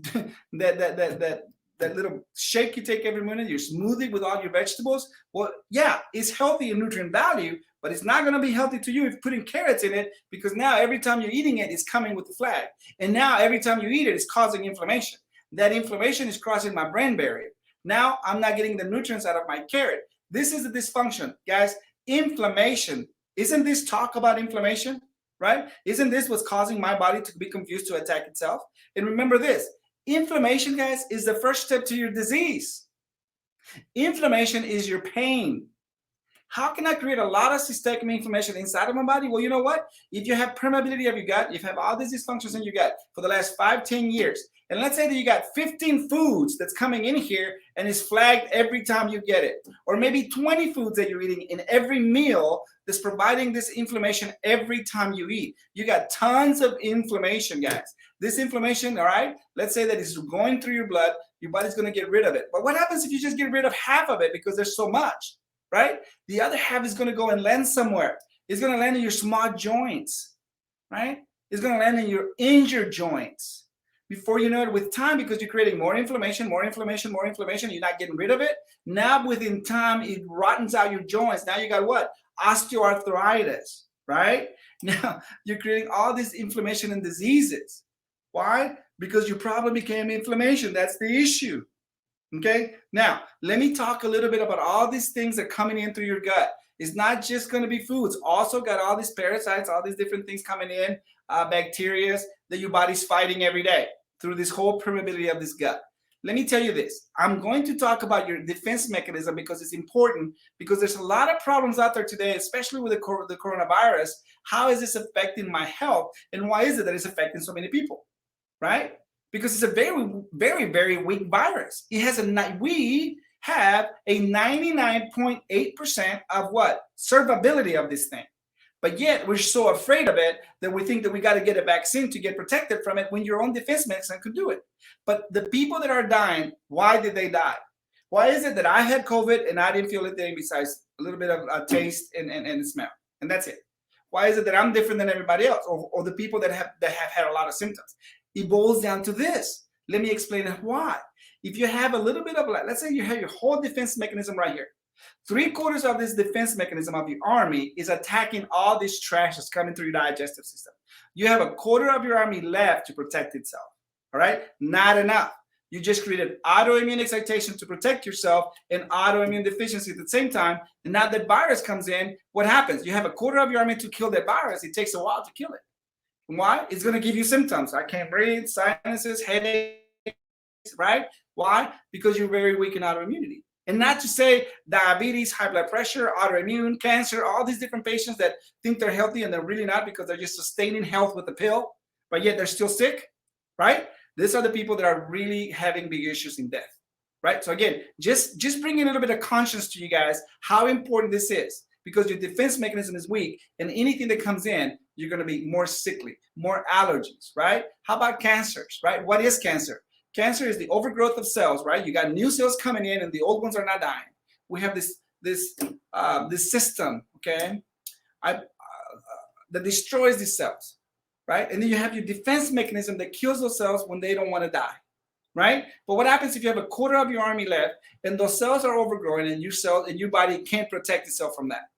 S1: little shake you take every morning, your smoothie with all your vegetables. Well, yeah, it's healthy in nutrient value, but it's not going to be healthy to you if you're putting carrots in it, because now every time you're eating it, it's coming with the flag. And now every time you eat it, it's causing inflammation. That inflammation is crossing my brain barrier. Now I'm not getting the nutrients out of my carrot. This is a dysfunction, guys. Inflammation. Isn't this talk about inflammation, right? Isn't this what's causing my body to be confused to attack itself? And remember this, inflammation, guys, is the first step to your disease. Inflammation is your pain. How can I create a lot of systemic inflammation inside of my body? Well, you know what? If you have permeability of your gut, if you have all these dysfunctions in your gut for the last 5-10 years, and let's say that you got 15 foods that's coming in here and is flagged every time you get it, or maybe 20 foods that you're eating in every meal that's providing this inflammation every time you eat. You got tons of inflammation, guys. This inflammation, all right, let's say that it's going through your blood, your body's going to get rid of it. But what happens if you just get rid of half of it because there's so much, right? The other half is going to go and land somewhere. It's going to land in your small joints, right? It's going to land in your injured joints. Before you know it, with time, because you're creating more inflammation, you're not getting rid of it. Now, within time, it rottens out your joints. Now you got what? Osteoarthritis, right? Now you're creating all this inflammation and diseases. Why? Because your problem became inflammation. That's the issue. Okay. Now, let me talk a little bit about all these things that are coming in through your gut. It's not just going to be foods. Also got all these parasites, all these different things coming in, bacteria that your body's fighting every day through this whole permeability of this gut. Let me tell you this. I'm going to talk about your defense mechanism because it's important, because there's a lot of problems out there today, especially with the coronavirus. How is this affecting my health? And why is it that it's affecting so many people, right? Because it's a very, very, very weak virus. We have a 99.8% of what? Survivability of this thing. But yet we're so afraid of it that we think that we got to get a vaccine to get protected from it when your own defense mechanism could do it. But the people that are dying, why did they die? Why is it that I had COVID and I didn't feel anything besides a little bit of a taste and smell? And that's it. Why is it that I'm different than everybody else, or the people that have had a lot of symptoms? It boils down to this. Let me explain why. If you have a little bit of, let's say you have your whole defense mechanism right here. 3/4 of this defense mechanism of your army is attacking all this trash that's coming through your digestive system. You have 1/4 of your army left to protect itself. All right? Not enough. You just created autoimmune excitation to protect yourself and autoimmune deficiency at the same time. And now that virus comes in, what happens? You have 1/4 of your army to kill that virus. It takes a while to kill it. Why? It's going to give you symptoms. I can't breathe, sinuses, headaches, right? Why? Because you're very weak in autoimmunity. And not to say diabetes, high blood pressure, autoimmune, cancer, all these different patients that think they're healthy and they're really not, because they're just sustaining health with the pill, but yet they're still sick, right? These are the people that are really having big issues in death, right? So again, just bringing a little bit of conscience to you guys, how important this is, because your defense mechanism is weak, and anything that comes in, you're going to be more sickly, more allergies, right? How about cancers, right? What is cancer? Cancer is the overgrowth of cells, right? You got new cells coming in, and the old ones are not dying. We have this system, okay, that destroys these cells, right? And then you have your defense mechanism that kills those cells when they don't want to die, right? But what happens if you have 1/4 of your army left, and those cells are overgrowing, and your body can't protect itself from that?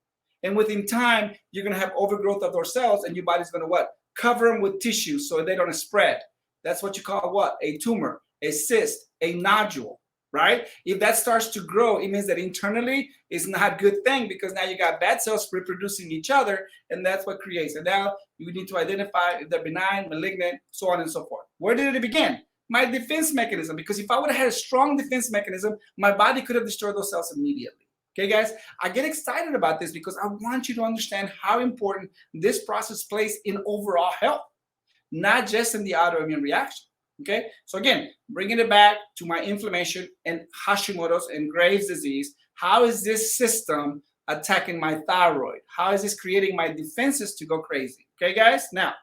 S1: And within time, you're going to have overgrowth of those cells, and your body's going to what? Cover them with tissue so they don't spread. That's what you call what? A tumor, a cyst, a nodule, right? If that starts to grow, it means that internally it's not a good thing, because now you got bad cells reproducing each other, and that's what creates. And now you need to identify if they're benign, malignant, so on and so forth. Where did it begin? My defense mechanism, because if I would have had a strong defense mechanism, my body could have destroyed those cells immediately. Okay, guys, I get excited about this because I want you to understand how important this process plays in overall health, not just in the autoimmune reaction. Okay, so again, bringing it back to my inflammation and Hashimoto's and Graves' disease, how is this system attacking my thyroid? How is this creating my defenses to go crazy? Okay, guys, now,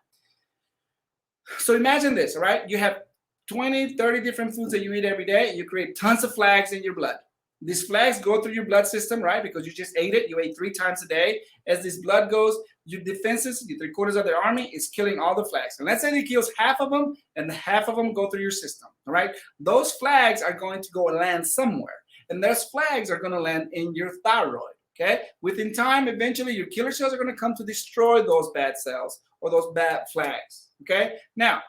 S1: so imagine this, all right? You have 20, 30 different foods that you eat every day. You create tons of flags in your blood. These flags go through your blood system, right? Because you just ate it. You ate 3 times a day. As this blood goes, your defenses, the 3/4 of the army is killing all the flags. And let's say it kills half of them, and half of them go through your system, all right? Those flags are going to go and land somewhere. And those flags are going to land in your thyroid, okay? Within time, eventually, your killer cells are going to come to destroy those bad cells or those bad flags, okay? Now,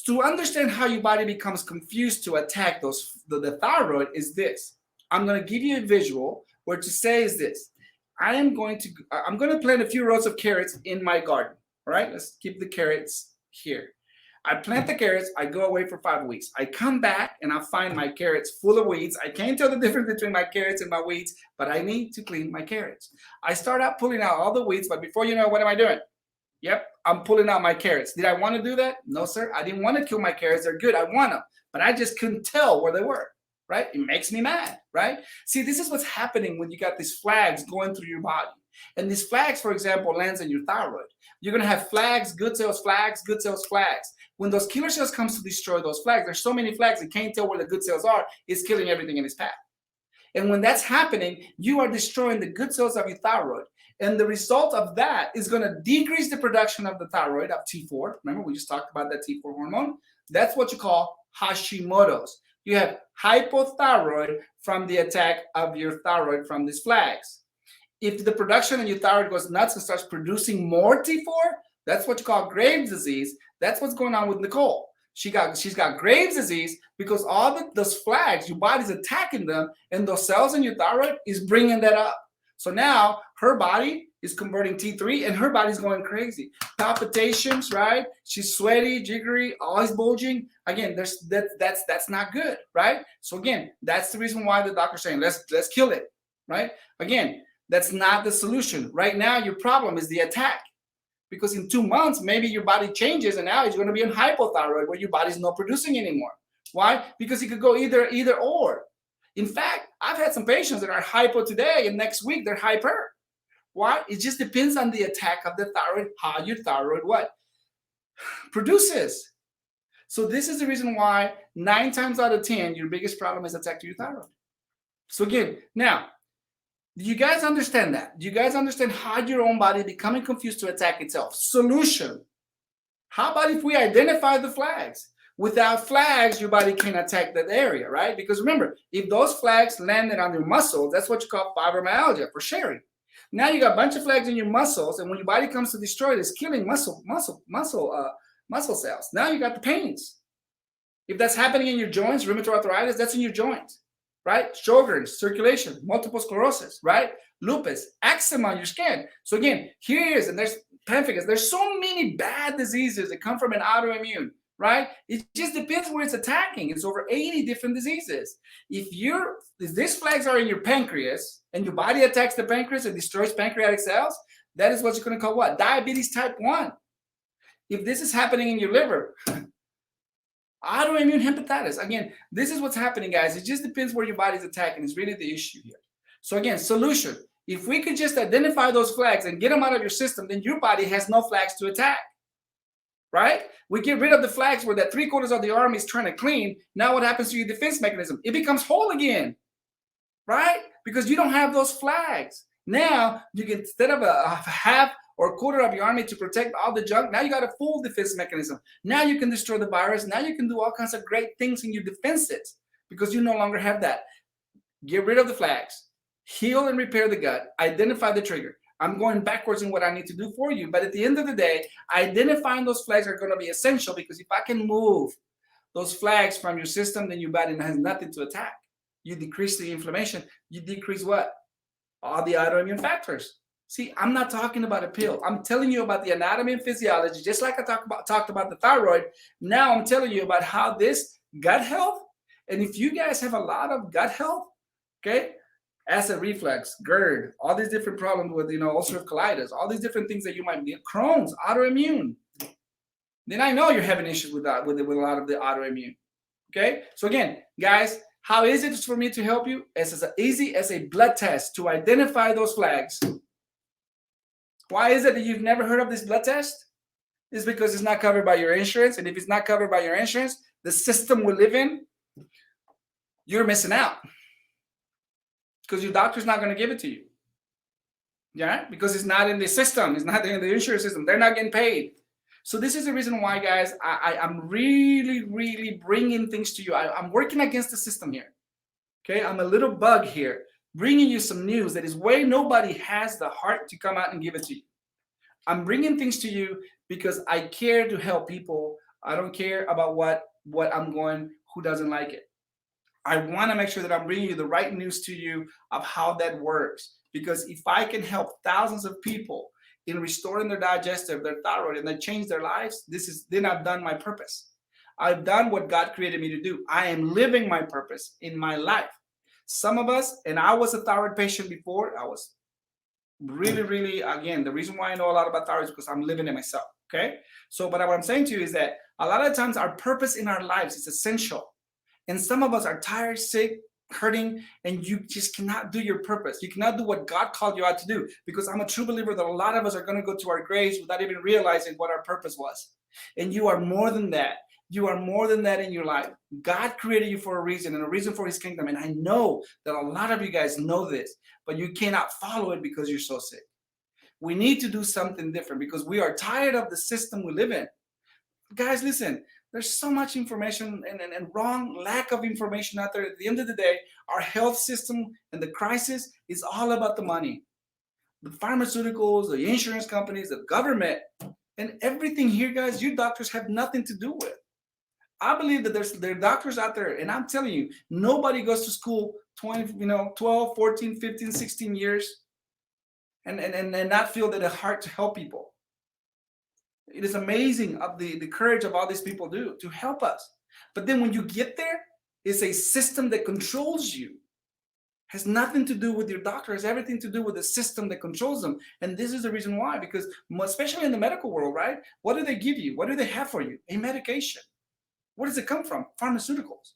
S1: to understand how your body becomes confused to attack the thyroid is this. I'm going to give you a visual where to say is this. I'm going to plant a few rows of carrots in my garden. All right, let's keep the carrots here. I plant the carrots. I go away for 5 weeks. I come back and I find my carrots full of weeds. I can't tell the difference between my carrots and my weeds, but I need to clean my carrots. I start out pulling out all the weeds, but before you know, what am I doing? Yep, I'm pulling out my carrots. Did I want to do that? No, sir. I didn't want to kill my carrots. They're good. I want them. But I just couldn't tell where they were, right? It makes me mad, right? See, this is what's happening when you got these flags going through your body. And these flags, for example, lands in your thyroid. You're going to have flags, good cells, flags, good cells, flags. When those killer cells comes to destroy those flags, there's so many flags, it can't tell where the good cells are. It's killing everything in its path. And when that's happening, you are destroying the good cells of your thyroid. And the result of that is going to decrease the production of the thyroid, of T4. Remember, we just talked about that T4 hormone. That's what you call Hashimoto's. You have hypothyroid from the attack of your thyroid from these flags. If the production in your thyroid goes nuts and starts producing more T4, that's what you call Graves' disease. That's what's going on with Nicole. She's got Graves' disease because all those flags, your body's attacking them, and those cells in your thyroid is bringing that up. So now her body is converting T3 and her body's going crazy. Palpitations, right? She's sweaty, jiggery, always bulging. Again, that's not good, right? So again, that's the reason why the doctor's saying, let's kill it, right? Again, that's not the solution. Right now, your problem is the attack. Because in 2 months, maybe your body changes and now it's going to be in hypothyroid where your body's not producing anymore. Why? Because it could go either or. In fact, I've had some patients that are hypo today and next week they're hyper. Why? It just depends on the attack of the thyroid, how your thyroid produces. So this is the reason why 9 times out of 10, your biggest problem is attack to your thyroid. So again, now, do you guys understand that? Do you guys understand how your own body becoming confused to attack itself? Solution. How about if we identify the flags? Without flags, your body can't attack that area, right? Because remember, if those flags landed on your muscles, that's what you call fibromyalgia, for sharing. Now you got a bunch of flags in your muscles, and when your body comes to destroy it, it's killing muscle cells. Now you got the pains. If that's happening in your joints, rheumatoid arthritis, that's in your joints, right? Sjogren's, circulation, multiple sclerosis, right? Lupus, eczema on your skin. So again, here it is, and there's pemphigus. There's so many bad diseases that come from an autoimmune. Right? It just depends where it's attacking. It's over 80 different diseases. If these flags are in your pancreas and your body attacks the pancreas and destroys pancreatic cells, that is what you're going to call what? Diabetes type 1. If this is happening in your liver, autoimmune hepatitis. Again, this is what's happening, guys. It just depends where your body's attacking. It's really the issue here. So again, solution. If we could just identify those flags and get them out of your system, then your body has no flags to attack. Right? We get rid of the flags where that 3/4 of the army is trying to clean. Now what happens to your defense mechanism? It becomes whole again, right? Because you don't have those flags. Now you can, instead of a half or a quarter of your army to protect all the junk, now you got a full defense mechanism. Now you can destroy the virus. Now you can do all kinds of great things in your defenses because you no longer have that. Get rid of the flags. Heal and repair the gut. Identify the trigger. I'm going backwards in what I need to do for you. But at the end of the day, identifying those flags are going to be essential because if I can move those flags from your system, then your body has nothing to attack. You decrease the inflammation. You decrease what? All the autoimmune factors. See, I'm not talking about a pill. I'm telling you about the anatomy and physiology, just like I talked about the thyroid. Now I'm telling you about how this gut health, and if you guys have a lot of gut health, okay, acid reflux, GERD, all these different problems with ulcerative colitis, all these different things that you might need, Crohn's, autoimmune, then I know you're having issues with that, with a lot of the autoimmune. Okay, so again, guys, how is it for me to help you? It's as easy as a blood test to identify those flags. Why is it that you've never heard of this blood test? It's because it's not covered by your insurance. And if it's not covered by your insurance, the system we live in, you're missing out. Because your doctor's not going to give it to you. Yeah, because it's not in the system. It's not in the insurance system. They're not getting paid. So this is the reason why, guys, I'm really, really bringing things to you. I'm working against the system here. Okay, I'm a little bug here, bringing you some news that is way nobody has the heart to come out and give it to you. I'm bringing things to you because I care to help people. I don't care about what I'm going, who doesn't like it. I want to make sure that I'm bringing you the right news to you of how that works. Because if I can help thousands of people in restoring their digestive, their thyroid, and they change their lives, then I've done my purpose. I've done what God created me to do. I am living my purpose in my life. Some of us, and I was a thyroid patient before, I was really, really, again, the reason why I know a lot about thyroid is because I'm living it myself, okay? So, but what I'm saying to you is that a lot of times our purpose in our lives is essential. And some of us are tired, sick, hurting, and you just cannot do your purpose. You cannot do what God called you out to do, because I'm a true believer that a lot of us are going to go to our graves without even realizing what our purpose was. And you are more than that. You are more than that in your life. God created you for a reason, and a reason for his kingdom. And I know that a lot of you guys know this, but you cannot follow it because you're so sick. We need to do something different because we are tired of the system we live in. Guys, listen, there's so much information and wrong lack of information out there. At the end of the day, our health system and the crisis is all about the money. The pharmaceuticals, the insurance companies, the government, and everything here, guys, you doctors have nothing to do with. I believe that there are doctors out there, and I'm telling you, nobody goes to school 12, 14, 15, 16 years and not feel that a heart to help people. It is amazing of the courage of all these people do to help us. But then when you get there, it's a system that controls you. Has nothing to do with your doctor, has everything to do with the system that controls them. And this is the reason why, because especially in the medical world, right? What do they give you? What do they have for you? A medication. Where does it come from? Pharmaceuticals.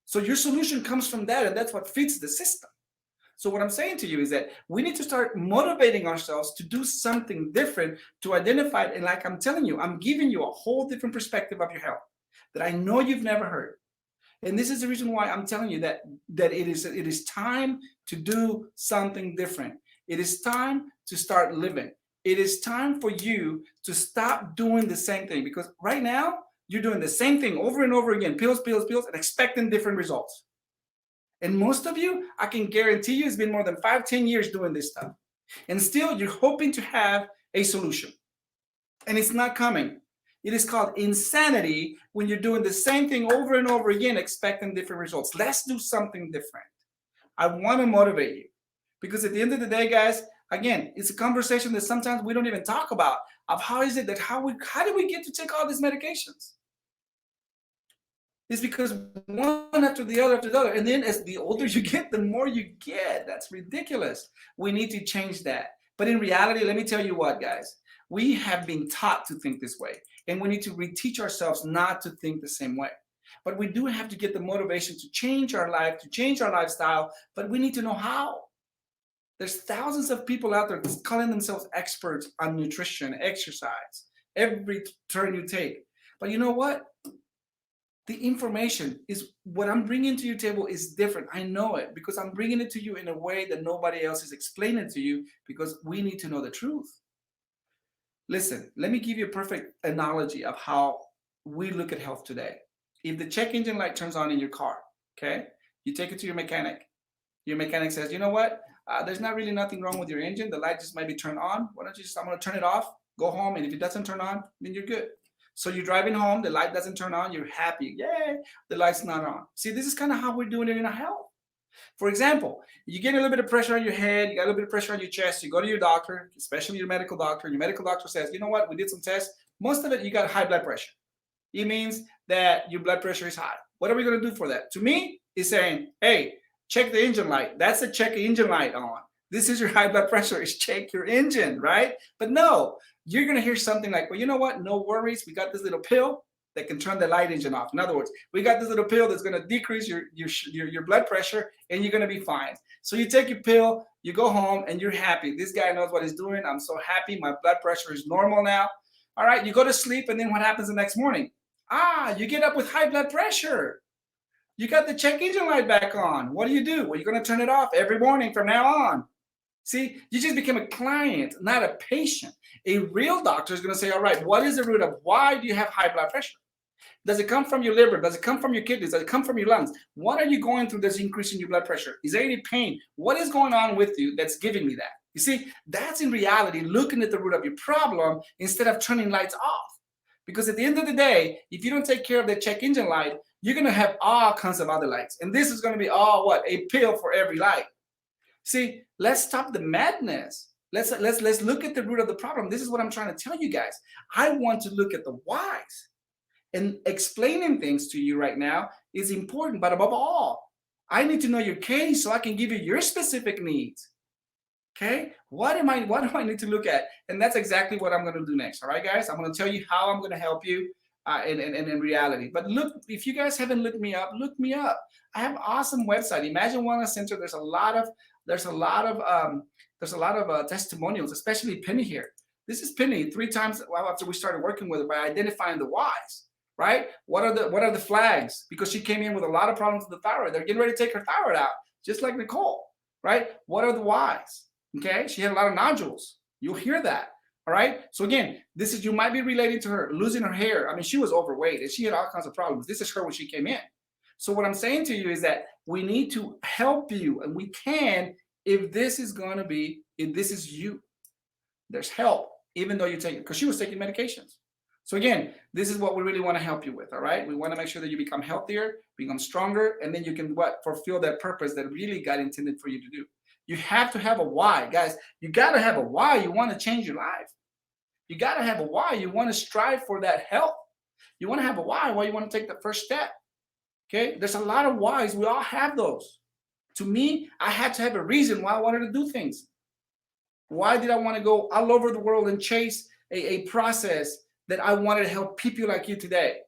S1: So your solution comes from that, and that's what fits the system. So what I'm saying to you is that we need to start motivating ourselves to do something different, to identify it. And like I'm telling you, I'm giving you a whole different perspective of your health that I know you've never heard. And this is the reason why I'm telling you that it is time to do something different. It is time to start living. It is time for you to stop doing the same thing, because right now you're doing the same thing over and over again, pills, pills, pills, and expecting different results. And most of you, I can guarantee you, it's been more than 5-10 years doing this stuff. And still you're hoping to have a solution. And it's not coming. It is called insanity when you're doing the same thing over and over again, expecting different results. Let's do something different. I want to motivate you, because at the end of the day, guys, again, it's a conversation that sometimes we don't even talk about, of how is it that how did we get to take all these medications? It's because one after the other. And then as the older you get, the more you get. That's ridiculous. We need to change that. But in reality, let me tell you what, guys, we have been taught to think this way. And we need to reteach ourselves not to think the same way. But we do have to get the motivation to change our life, to change our lifestyle. But we need to know how. There's thousands of people out there calling themselves experts on nutrition, exercise, every turn you take. But you know what? The information is what I'm bringing to your table is different. I know it, because I'm bringing it to you in a way that nobody else is explaining to you, because we need to know the truth. Listen, let me give you a perfect analogy of how we look at health today. If the check engine light turns on in your car, okay, you take it to your mechanic. Your mechanic says, you know what? There's not really nothing wrong with your engine. The light just might be turned on. Why don't you I'm going to turn it off, go home, and if it doesn't turn on, then you're good. So you're driving home, the light doesn't turn on, you're happy. Yay, the light's not on. See, this is kind of how we're doing it in our health. For example, you get a little bit of pressure on your head, you got a little bit of pressure on your chest, you go to your doctor, especially your medical doctor, and your medical doctor says, you know what, we did some tests, most of it you got high blood pressure. It means that your blood pressure is high. What are we going to do for that? To me, it's saying, hey, check the engine light. That's the check engine light on. This is your high blood pressure, is check your engine, right? But no, you're going to hear something like, well, you know what, no worries, we got this little pill that can turn the light engine off. In other words, we got this little pill that's going to decrease your blood pressure, and you're going to be fine. So you take your pill, you go home, and you're happy. This guy knows what he's doing. I'm so happy. My blood pressure is normal now. All right, you go to sleep, and then what happens the next morning? You get up with high blood pressure. You got the check engine light back on. What do? Well, you're going to turn it off every morning from now on. See, you just became a client, not a patient. A real doctor is going to say, all right, what is the root of why do you have high blood pressure? Does it come from your liver? Does it come from your kidneys? Does it come from your lungs? What are you going through that's increasing your blood pressure? Is there any pain? What is going on with you that's giving me that? You see, that's in reality looking at the root of your problem instead of turning lights off. Because at the end of the day, if you don't take care of the check engine light, you're going to have all kinds of other lights. And this is going to be all what? A pill for every light. See, let's stop the madness. Let's look at the root of the problem. This is what I'm trying to tell you guys. I want to look at the whys. And explaining things to you right now is important, but above all, I need to know your case so I can give you your specific needs. Okay, what do I need to look at? And that's exactly what I'm going to do next. All right, guys, I'm going to tell you how I'm going to help you in reality. But look, if you guys haven't looked me up, look me up. I have an awesome website, Imagine Wellness Center. There's a lot of testimonials, especially Penny here. This is Penny 3 times after we started working with her by identifying the whys. Right? What are the flags? Because she came in with a lot of problems with the thyroid. They're getting ready to take her thyroid out, just like Nicole. Right? What are the whys? Okay, she had a lot of nodules. You'll hear that. All right. So again, you might be relating to her losing her hair. I mean, she was overweight and she had all kinds of problems. This is her when she came in. So what I'm saying to you is that we need to help you, and we can if this is you. There's help, even though you take it, because she was taking medications. So again, this is what we really want to help you with. All right. We want to make sure that you become healthier, become stronger, and then you can fulfill that purpose that really God intended for you to do. You have to have a why, guys. You got to have a why you want to change your life. You got to have a why you want to strive for that health. You want to have a why you want to take the first step. Okay, there's a lot of whys. We all have those. To me, I had to have a reason why I wanted to do things. Why did I want to go all over the world and chase a process that I wanted to help people like you today?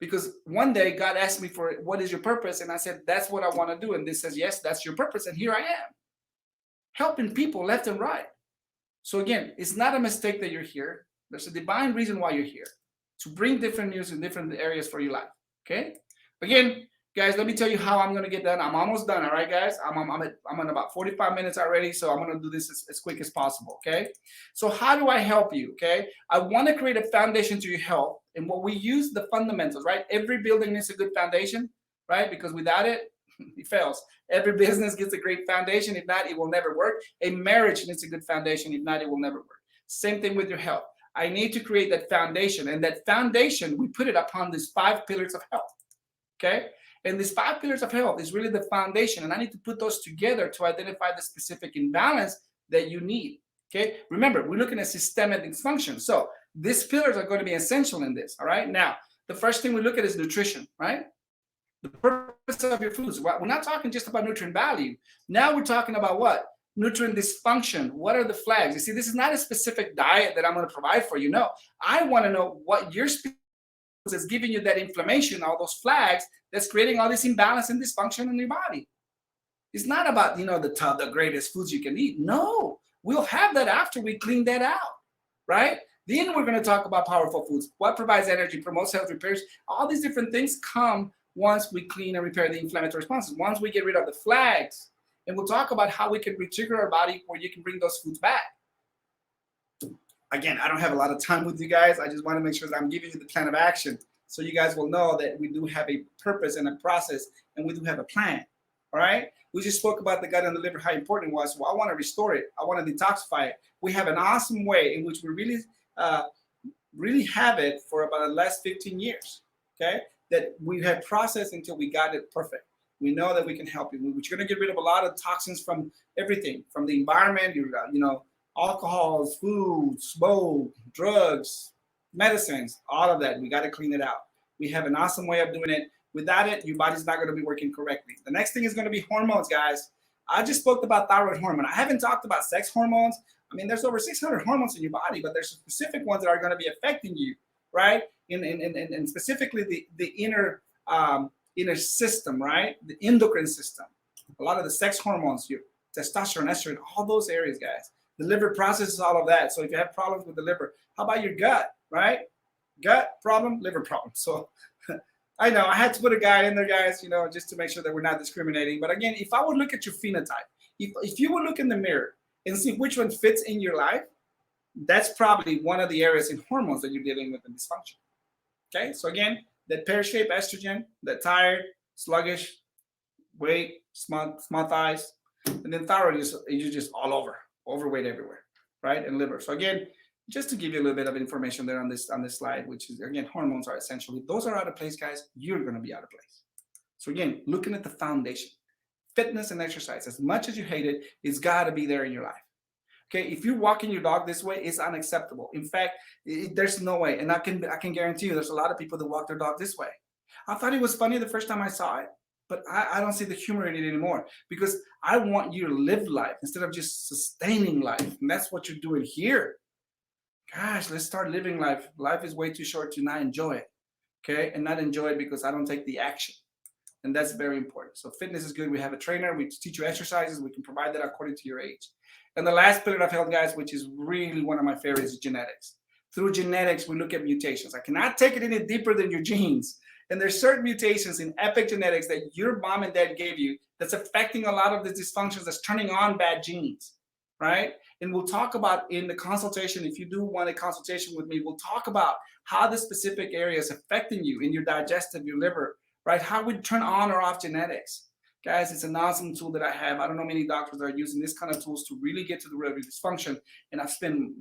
S1: Because one day God asked me for what is your purpose? And I said, that's what I want to do. And this says, yes, that's your purpose. And here I am, helping people left and right. So again, it's not a mistake that you're here. There's a divine reason why you're here, to bring different news in different areas for your life. Okay. Again, guys, let me tell you how I'm going to get done. I'm almost done. All right, guys. I'm in about 45 minutes already. So I'm going to do this as quick as possible. Okay. So how do I help you? Okay. I want to create a foundation to your health. And what we use, the fundamentals, right? Every building needs a good foundation, right? Because without it, it fails. Every business gets a great foundation. If not, it will never work. A marriage needs a good foundation. If not, it will never work. Same thing with your health. I need to create that foundation. And that foundation, we put it upon these 5 pillars of health. Okay? And these 5 pillars of health is really the foundation. And I need to put those together to identify the specific imbalance that you need. Okay? Remember, we're looking at systemic dysfunction. So these pillars are going to be essential in this. All right? Now, the first thing we look at is nutrition, right? The purpose of your foods. We're not talking just about nutrient value. Now we're talking about what? Nutrient dysfunction. What are the flags? You see, this is not a specific diet that I'm going to provide for you. No, I want to know what your is giving you that inflammation, all those flags that's creating all this imbalance and dysfunction in your body. It's not about, the greatest foods you can eat. No, we'll have that after we clean that out, right? Then we're going to talk about powerful foods. What provides energy, promotes health, repairs. All these different things come once we clean and repair the inflammatory responses, once we get rid of the flags. And we'll talk about how we can retrigger our body where you can bring those foods back. Again, I don't have a lot of time with you guys. I just want to make sure that I'm giving you the plan of action so you guys will know that we do have a purpose and a process, and we do have a plan. All right? We just spoke about the gut and the liver, how important it was. Well, I want to restore it. I want to detoxify it. We have an awesome way in which we really really have it for about the last 15 years, okay? That we have processed until we got it perfect. We know that we can help you. We're going to get rid of a lot of toxins from everything, from the environment, alcohol, food, smoke, drugs, medicines, all of that. We got to clean it out. We have an awesome way of doing it. Without it, your body's not going to be working correctly. The next thing is going to be hormones, guys. I just spoke about thyroid hormone. I haven't talked about sex hormones. I mean, there's over 600 hormones in your body, but there's specific ones that are going to be affecting you, right? And specifically the inner system, right? The endocrine system. A lot of the sex hormones, your testosterone, estrogen, all those areas, guys. The liver processes all of that. So if you have problems with the liver, how about your gut, right? Gut problem, liver problem. So I know I had to put a guy in there, guys, just to make sure that we're not discriminating. But again, if I would look at your phenotype, if you would look in the mirror and see which one fits in your life, that's probably one of the areas in hormones that you're dealing with in dysfunction. Okay, so again, that pear-shaped estrogen, that tired, sluggish, weight, small thighs, and then thyroid is just all over, overweight everywhere, right? And liver. So again, just to give you a little bit of information there on this slide, which is again, hormones are essentially, if those are out of place, guys, you're going to be out of place. So again, looking at the foundation, fitness and exercise, as much as you hate it, it's got to be there in your life. Okay, if you're walking your dog this way, it's unacceptable. In fact, there's no way, and I can guarantee you, there's a lot of people that walk their dog this way. I thought it was funny the first time I saw it, but I don't see the humor in it anymore, because I want you to live life instead of just sustaining life, and that's what you're doing here. Gosh, let's start living life. Life is way too short to not enjoy it, okay, and not enjoy it because I don't take the action. And that's very important. So fitness is good. We have a trainer. We teach you exercises. We can provide that according to your age. And the last pillar of health, guys, which is really one of my favorites, is genetics. Through genetics, we look at mutations. I cannot take it any deeper than your genes. And there's certain mutations in epigenetics that your mom and dad gave you that's affecting a lot of the dysfunctions, that's turning on bad genes, right? And we'll talk about in the consultation, if you do want a consultation with me, we'll talk about how the specific area is affecting you in your digestive, your liver, right? How we turn on or off genetics. Guys, it's an awesome tool that I have. I don't know many doctors that are using this kind of tools to really get to the root of dysfunction. And I've spent,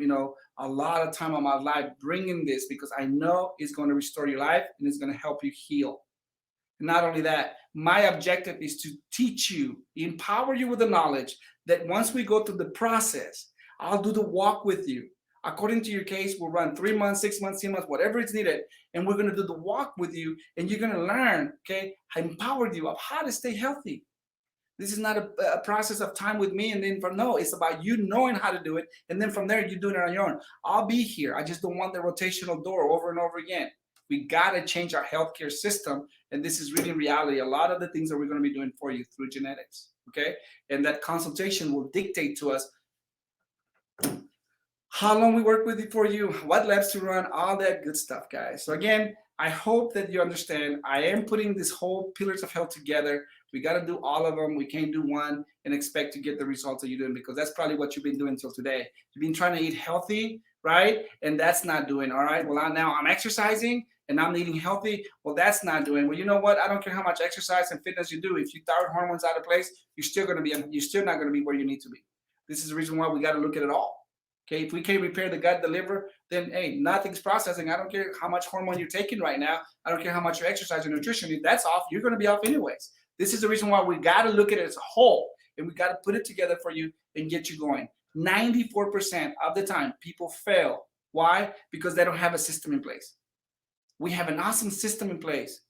S1: a lot of time of my life bringing this because I know it's going to restore your life and it's going to help you heal. And not only that, my objective is to teach you, empower you with the knowledge that once we go through the process, I'll do the walk with you. According to your case, we'll run 3 months, 6 months, 10 months, whatever is needed. And we're going to do the walk with you. And you're going to learn, okay, I empowered you of how to stay healthy. This is not a process of time with me. And then no, it's about you knowing how to do it. And then from there, you're doing it on your own. I'll be here. I just don't want the rotational door over and over again. We got to change our healthcare system. And this is really in reality, a lot of the things that we're going to be doing for you through genetics. Okay. And that consultation will dictate to us how long we work with it for you, what labs to run, all that good stuff, guys. So again, I hope that you understand. I am putting this whole pillars of health together. We got to do all of them. We can't do one and expect to get the results that you're doing, because that's probably what you've been doing until today. You've been trying to eat healthy, right? And that's not doing all right. Well, now I'm exercising and I'm eating healthy. Well, that's not doing. Well, you know what? I don't care how much exercise and fitness you do. If your thyroid hormone's out of place, you're still not going to be where you need to be. This is the reason why we got to look at it all. Okay, if we can't repair the gut, the liver, then hey, nothing's processing. I don't care how much hormone you're taking right now. I don't care how much you exercise or nutrition. If that's off, you're going to be off anyways. This is the reason why we got to look at it as a whole, and we got to put it together for you and get you going. 94% of the time, people fail. Why? Because they don't have a system in place. We have an awesome system in place,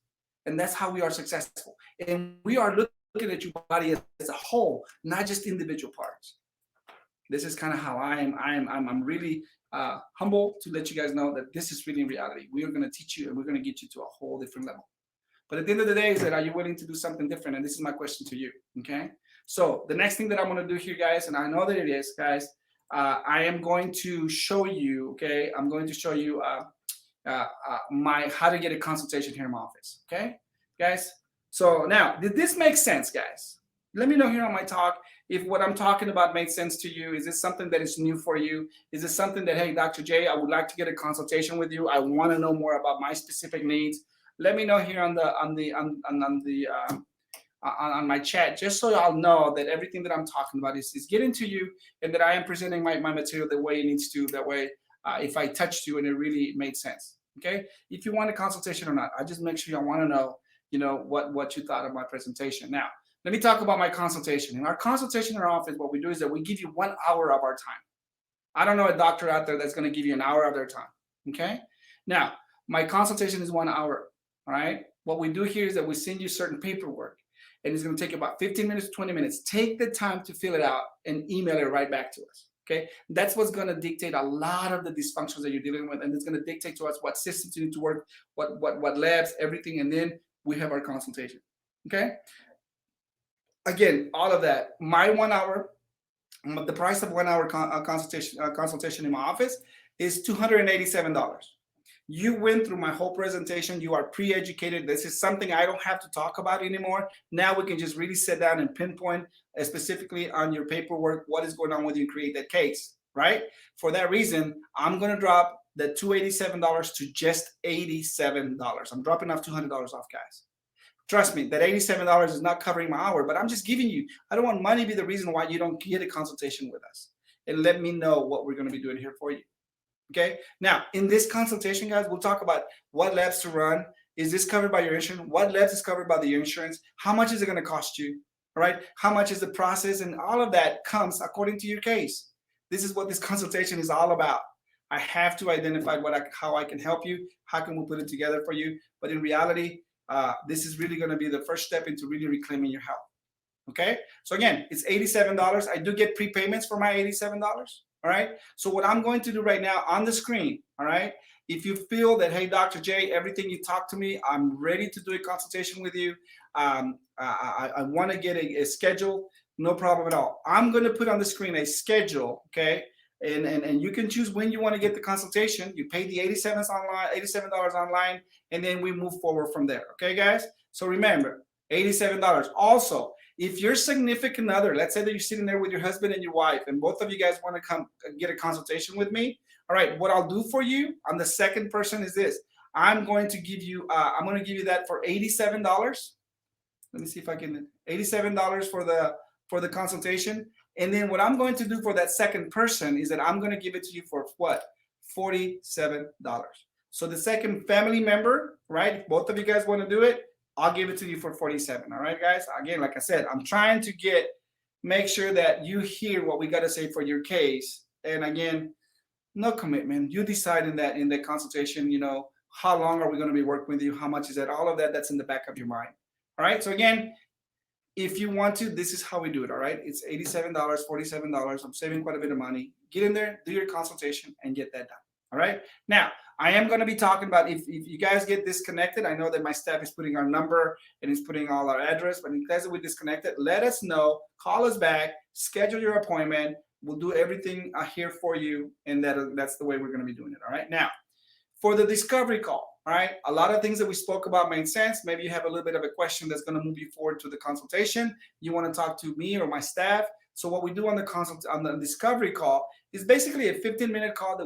S1: and that's how we are successful. And we are looking at your body as a whole, not just individual parts. This is kind of how I'm really humble to let you guys know that this is really reality. We are going to teach you and we're going to get you to a whole different level. But at the end of the day, is that are you willing to do something different? And this is my question to you. Okay. So the next thing that I'm going to do here, guys, and I know that it is, guys, I am going to show you. Okay, I'm going to show you my how to get a consultation here in my office. Okay, guys. So now, did this make sense, guys? Let me know here on my talk if what I'm talking about makes sense to you. Is this something that is new for you? Is this something that, hey, Dr. J, I would like to get a consultation with you. I want to know more about my specific needs. Let me know here on my chat, just so y'all know that everything that I'm talking about is getting to you, and that I am presenting my material the way it needs to. That way, if I touched you and it really made sense. Okay, if you want a consultation or not, I just make sure I want to know, what you thought of my presentation. Now, let me talk about my consultation. In our consultation in our office, what we do is that we give you 1 hour of our time. I don't know a doctor out there that's going to give you an hour of their time. Okay, now my consultation is 1 hour. All right, what we do here is that we send you certain paperwork, and it's going to take about 15 minutes to 20 minutes. Take the time to fill it out and email it right back to us. Okay, that's what's going to dictate a lot of the dysfunctions that you're dealing with, and it's going to dictate to us what systems you need to work, what labs, everything, and then we have our consultation. Okay, again, all of that. My 1 hour, the price of 1 hour consultation in my office is $287. You went through my whole presentation. You are pre-educated. This is something I don't have to talk about anymore. Now we can just really sit down and pinpoint specifically on your paperwork what is going on with you and create that case, right? For that reason, I'm going to drop the $287 to just $87. I'm dropping off $200 off, guys. Trust me, that $87 is not covering my hour, but I'm just giving you, I don't want money to be the reason why you don't get a consultation with us. And let me know what we're going to be doing here for you. Okay, now in this consultation, guys, we'll talk about what labs to run. Is this covered by your insurance? What labs is covered by the insurance? How much is it going to cost you? All right, how much is the process? And all of that comes according to your case. This is what this consultation is all about. I have to identify how I can help you. How can we put it together for you? But in reality, this is really going to be the first step into really reclaiming your health. Okay, so again, it's $87. I do get prepayments for my $87. All right, so what I'm going to do right now on the screen, all right, if you feel that, hey, Dr. J, everything you talk to me, I'm ready to do a consultation with you. I want to get a schedule, no problem at all. I'm going to put on the screen a schedule, okay, and you can choose when you want to get the consultation. You pay the $87 online, and then we move forward from there. Okay, guys? So remember, $87. Also, if your significant other, let's say that you're sitting there with your husband and your wife, and both of you guys want to come get a consultation with me, all right, what I'll do for you on the second person is this. I'm going to give you that for $87. Let me see if I can, $87 for the consultation. And then what I'm going to do for that second person is that I'm going to give it to you for what? $47. So the second family member, right? If both of you guys want to do it, I'll give it to you for $47. All right, guys. Again, like I said, I'm trying to make sure that you hear what we got to say for your case. And again, no commitment. You decide in that consultation, how long are we going to be working with you? How much is that? All of that, that's in the back of your mind. All right. So again, if you want to, this is how we do it. All right. It's $87, $47. I'm saving quite a bit of money. Get in there, do your consultation, and get that done. All right. Now, I am going to be talking about if you guys get disconnected. I know that my staff is putting our number and is putting all our address, but in case we're disconnected, let us know. Call us back. Schedule your appointment. We'll do everything here for you, and that's the way we're going to be doing it. All right. Now, for the discovery call, all right, a lot of things that we spoke about made sense. Maybe you have a little bit of a question that's going to move you forward to the consultation. You want to talk to me or my staff. So what we do on the discovery call is basically a 15-minute call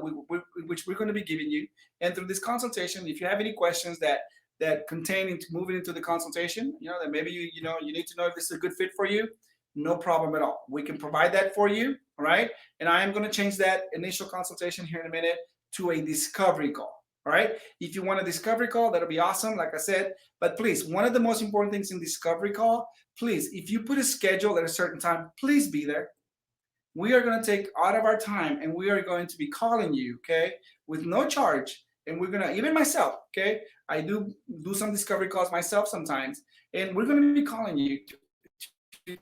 S1: which we're going to be giving you. And through this consultation, if you have any questions that contain into moving into the consultation, that maybe you need to know if this is a good fit for you, no problem at all. We can provide that for you, all right? And I am going to change that initial consultation here in a minute to a discovery call. All right. If you want a discovery call, that'll be awesome, like I said. But please, one of the most important things in discovery call, please, if you put a schedule at a certain time, please be there. We are going to take out of our time and we are going to be calling you, okay, with no charge. And we're going to, even myself, okay, I do some discovery calls myself sometimes. And we're going to be calling you to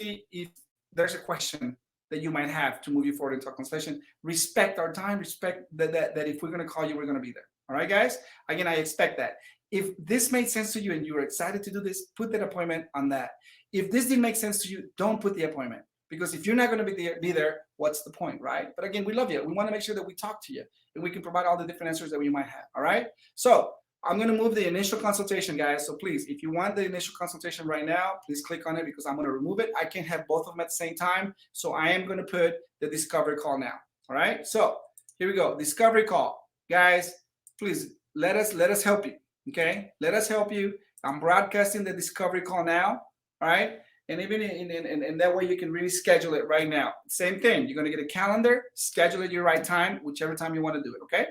S1: see if there's a question that you might have to move you forward into a consultation. Respect our time, respect that if we're going to call you, we're going to be there. All right, guys? Again, I expect that. If this made sense to you and you were excited to do this, put that appointment on that. If this didn't make sense to you, don't put the appointment. Because if you're not going to be there, what's the point, right? But again, we love you. We want to make sure that we talk to you and we can provide all the different answers that we might have. All right? So I'm going to move the initial consultation, guys. So please, if you want the initial consultation right now, please click on it because I'm going to remove it. I can't have both of them at the same time. So I am going to put the discovery call now. All right. So here we go. Discovery call. Guys, please let us help you. Okay. Let us help you. I'm broadcasting the discovery call now. All right. And even in that way, you can really schedule it right now. Same thing. You're going to get a calendar, schedule it your right time, whichever time you want to do it. Okay.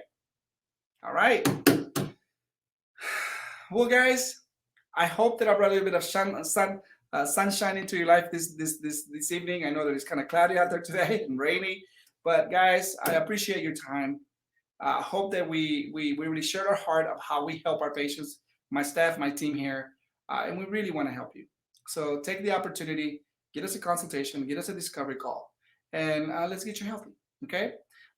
S1: All right. Well, guys, I hope that I brought a little bit of sunshine into your life this evening. I know that it's kind of cloudy out there today and rainy, but guys, I appreciate your time. I hope that we really shared our heart of how we help our patients, my staff, my team here, and we really want to help you. So take the opportunity, get us a consultation, get us a discovery call, and let's get you healthy. Okay.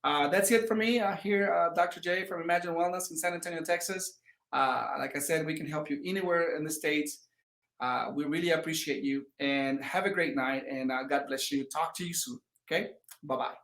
S1: That's it for me here, Dr. J from Imagine Wellness in San Antonio, Texas. Like I said, we can help you anywhere in the States. We really appreciate you and have a great night. And God bless you. Talk to you soon. Okay. Bye bye.